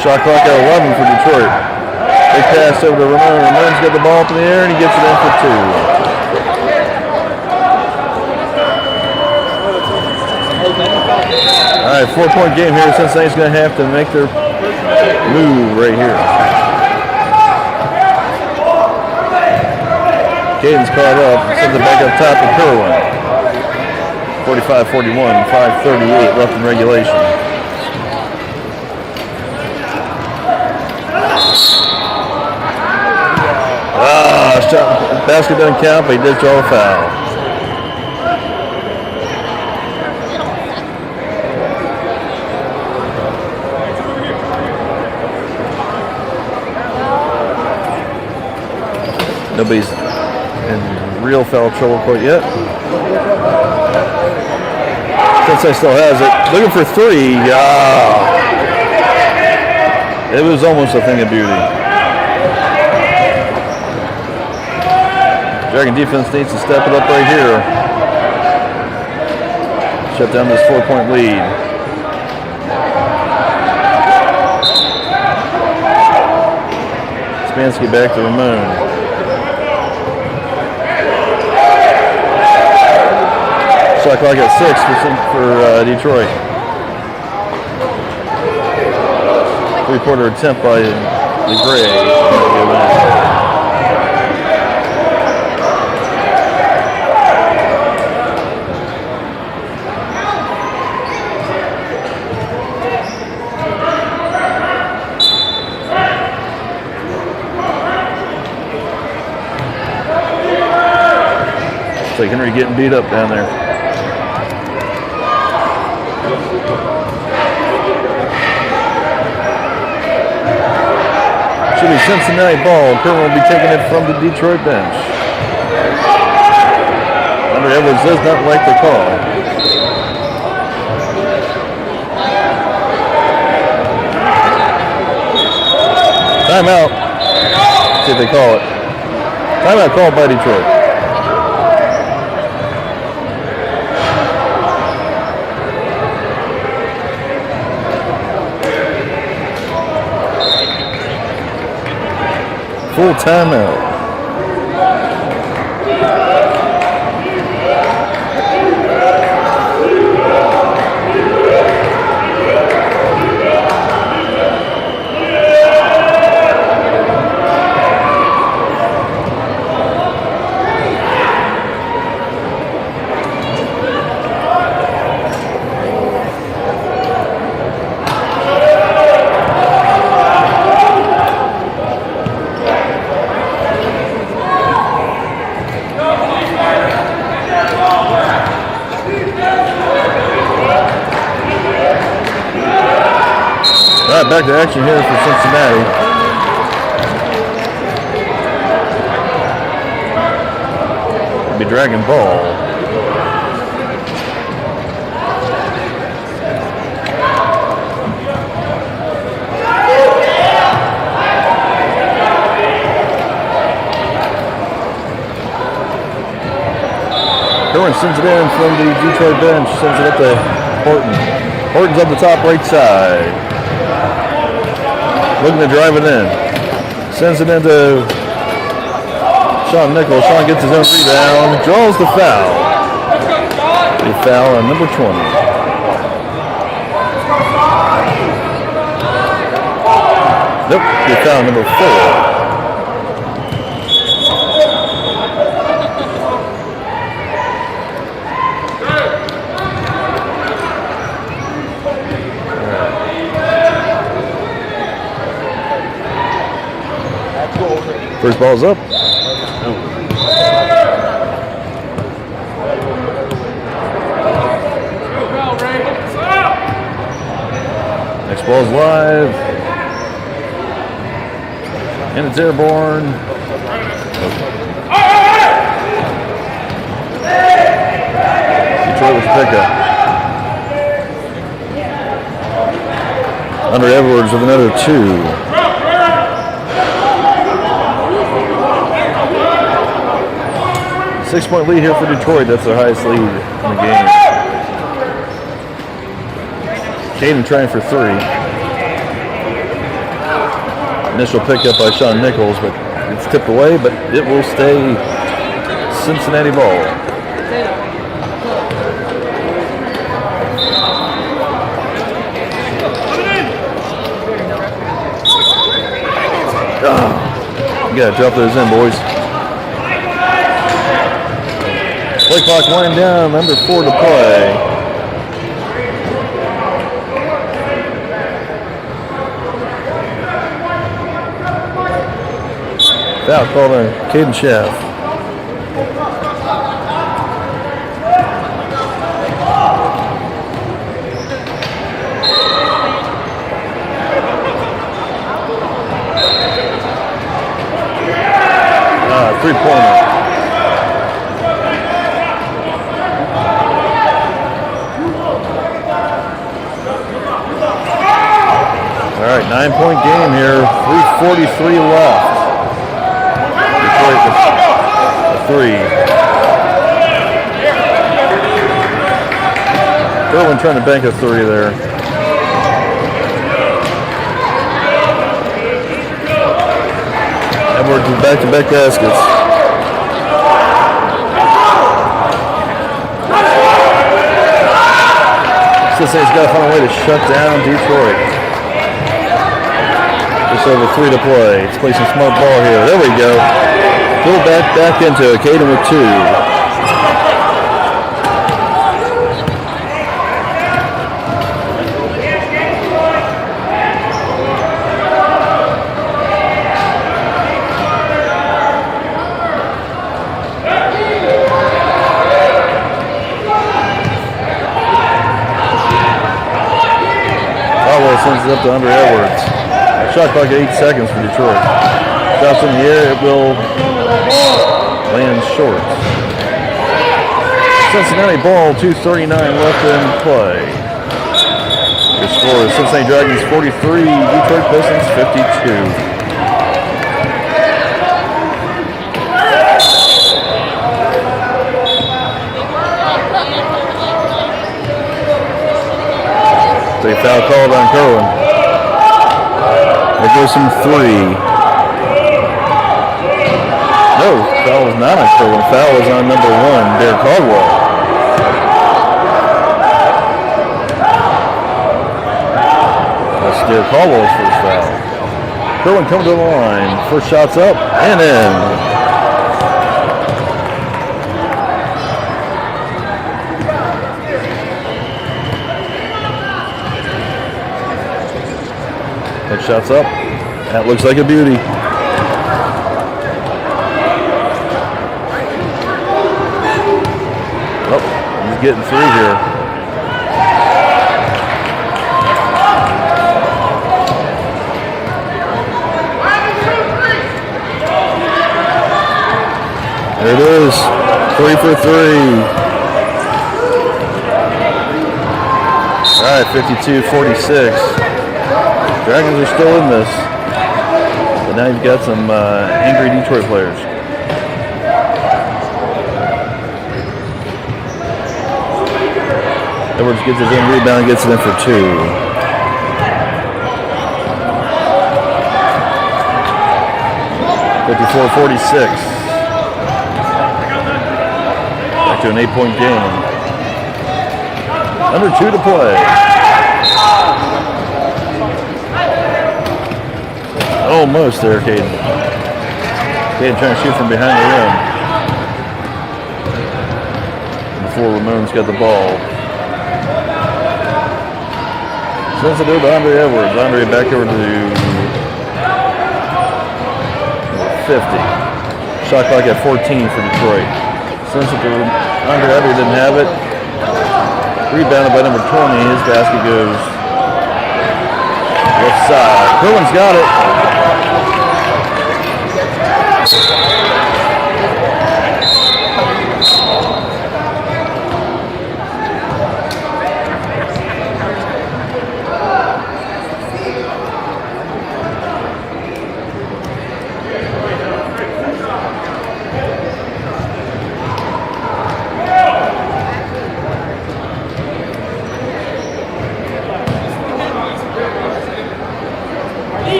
Shot clock at 11 for Detroit. Big pass over to Ramon. Ramon's got the ball up in the air and he gets it in for 2. All right, 4-point game here. Cincinnati's going to have to make their move right here. Caden's caught up. Sends it back up top to Kerwin. 45-41, 5:38 left in regulation. Shot, basket doesn't count, but he did draw a foul. Nobody's in real foul trouble quite yet. Cincinnati still has it. Looking for 3. It was almost a thing of beauty. Dragon defense needs to step it up right here. Shut down this 4-point lead. Spansky back to Ramon. Shot clock at 6 for Detroit. 3-quarter attempt by DeGray. Looks like Henry getting beat up down there. Should be Cincinnati ball. Kerwin will be taking it from the Detroit bench. Andre Edwards does not like the call. Timeout. See if they call it. Timeout called by Detroit. Full timeout. right, back to action here for Cincinnati. Be dragging ball. Kerwin sends it in from the Detroit bench, sends it up to Horton. Horton's up the top right side. Looking to drive it in. Sends it into Sean Nichols. Sean gets his own rebound. Draws the foul. The foul on number 20. Nope, the foul number 4. First ball's up. Next ball's live. And it's airborne. Detroit with the pickup. Under Edwards with another 2. Six-point lead here for Detroit. That's their highest lead in the game. Caden trying for 3. Initial pickup by Sean Nichols, but it's tipped away, but it will stay Cincinnati ball. You gotta drop those in, boys. Play clock winding down, number 4 to play. Foul called on Caden Schaff. Three-pointer. All right, 9-point game here. 3:43 left. Detroit with a 3. Kerwin trying to bank a 3 there. Edwards with back-to-back baskets. Cincinnati's got to find a way to shut down Detroit. Just over 3 to play. Let's play some smart ball here. There we go. Pull back into it. Caden with 2. Sends it up to under Edwards. Shot clock at 8 seconds for Detroit. Shots in the air, it will land short. Cincinnati ball, 2:39 left in play. Your score is Cincinnati Dragons 43, Detroit Pistons 52. A foul called on Kerwin. There goes some 3. No, foul was not on Kerwin. Foul was on number 1, Derek Caldwell. That's Derek Caldwell's first foul. Kerwin coming to the line. First shot's up and in. Next shot's up. That looks like a beauty. Oh, he's getting 3 here. There it is. 3 for 3. All right, 52-46. Dragons are still in this. But now you've got some angry Detroit players. Edwards gets his own rebound, gets it in for 2. (54-46). Back to an 8-point game. Under 2 to play. Almost there, Caden. Caden trying to shoot from behind the rim. Before Ramon's got the ball. Sends it over to Andre Edwards. Andre back over to 50. Shot clock at 14 for Detroit. Sends it to Andre Edwards, didn't have it. Rebounded by number 20. His basket goes left side. Kerwin's got it.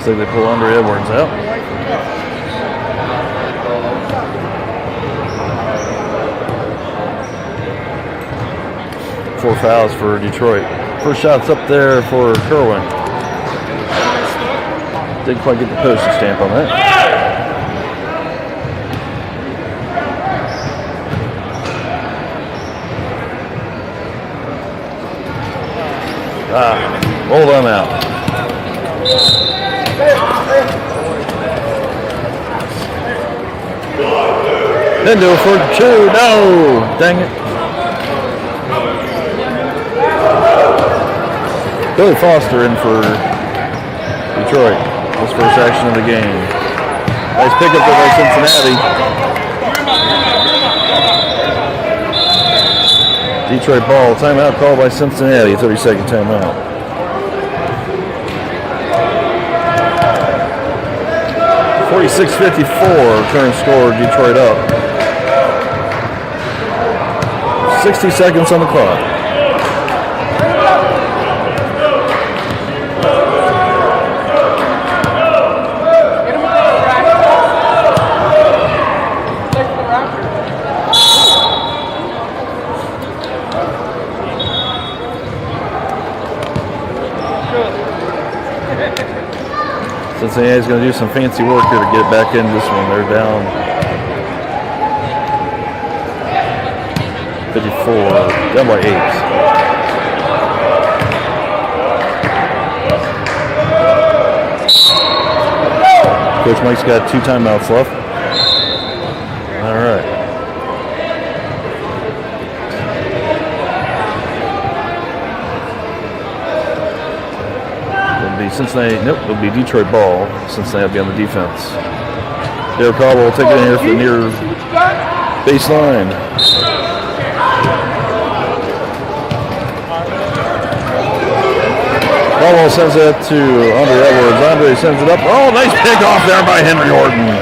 So they pull Andre Edwards out. Four fouls for Detroit. First shot's up there for Kerwin. Didn't quite get the postage stamp on that. Hold on out. Hendo for 2. No! Dang it. Billy Foster in for Detroit. This first action of the game. Nice pickup there by Cincinnati. Detroit ball. Timeout called by Cincinnati. 30-second timeout. 46-54. Current score. Detroit up. 60 seconds on the clock. Cincinnati's going to do some fancy work here to get back in this one. They're down 54, down by 8. Coach Mike's got 2 timeouts left. All right. Cincinnati, nope, it'll be Detroit ball. Cincinnati will be on the defense. Derek Caldwell will take it in here for the near baseline. Caldwell sends it to Andre Edwards. Andre sends it up. Oh, nice pick off there by Henry Horton.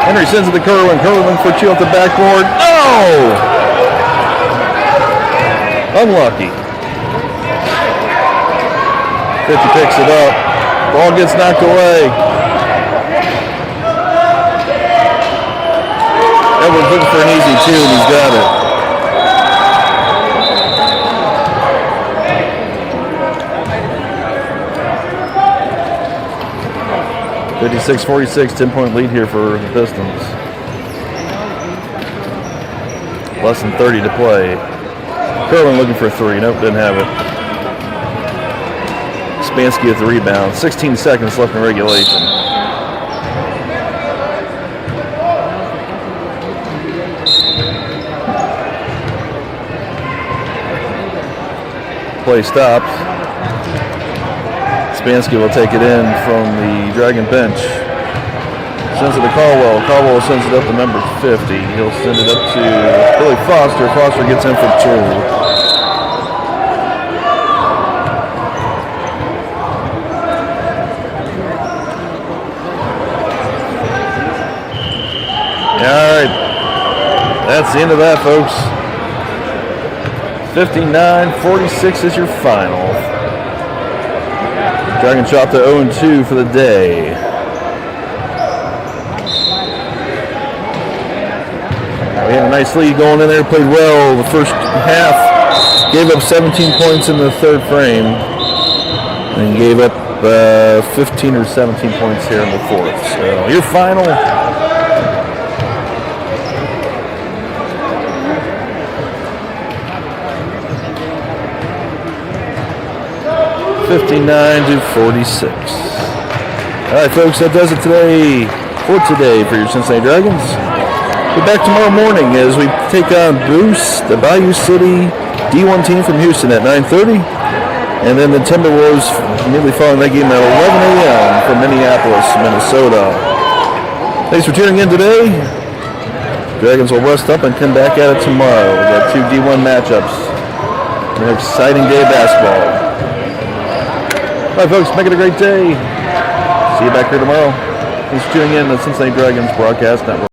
Henry sends it to Kerwin. Kerwin for 2 off the backboard. No! Unlucky. 50 picks it up. Ball gets knocked away. Edwards looking for an easy 2, and he's got it. 56-46, 10-point lead here for the Pistons. Less than 30 to play. Kerwin looking for 3. Nope, didn't have it. Spansky with the rebound. 16 seconds left in regulation. Play stops. Spansky will take it in from the Dragon bench. Sends it to Caldwell. Caldwell sends it up to number 50. He'll send it up to Billy Foster. Foster gets in for 2. Alright, that's the end of that, folks. 59-46 is your final. Dragon shot to 0-2 for the day. We had a nice lead going in there, played well the first half. Gave up 17 points in the third frame. And gave up 15 or 17 points here in the fourth. So your final. 59-46. All right, folks, that does it today for your Cincinnati Dragons. We'll be back tomorrow morning as we take on Bruce, the Bayou City D1 team from Houston at 9:30, and then the Timberwolves immediately following that game at 11 a.m. from Minneapolis, Minnesota. Thanks for tuning in today. Dragons will rest up and come back at it tomorrow. We got 2 D1 matchups. An exciting day of basketball. All right, folks, make it a great day. See you back here tomorrow. Thanks for tuning in to the Cincinnati Dragons Broadcast Network.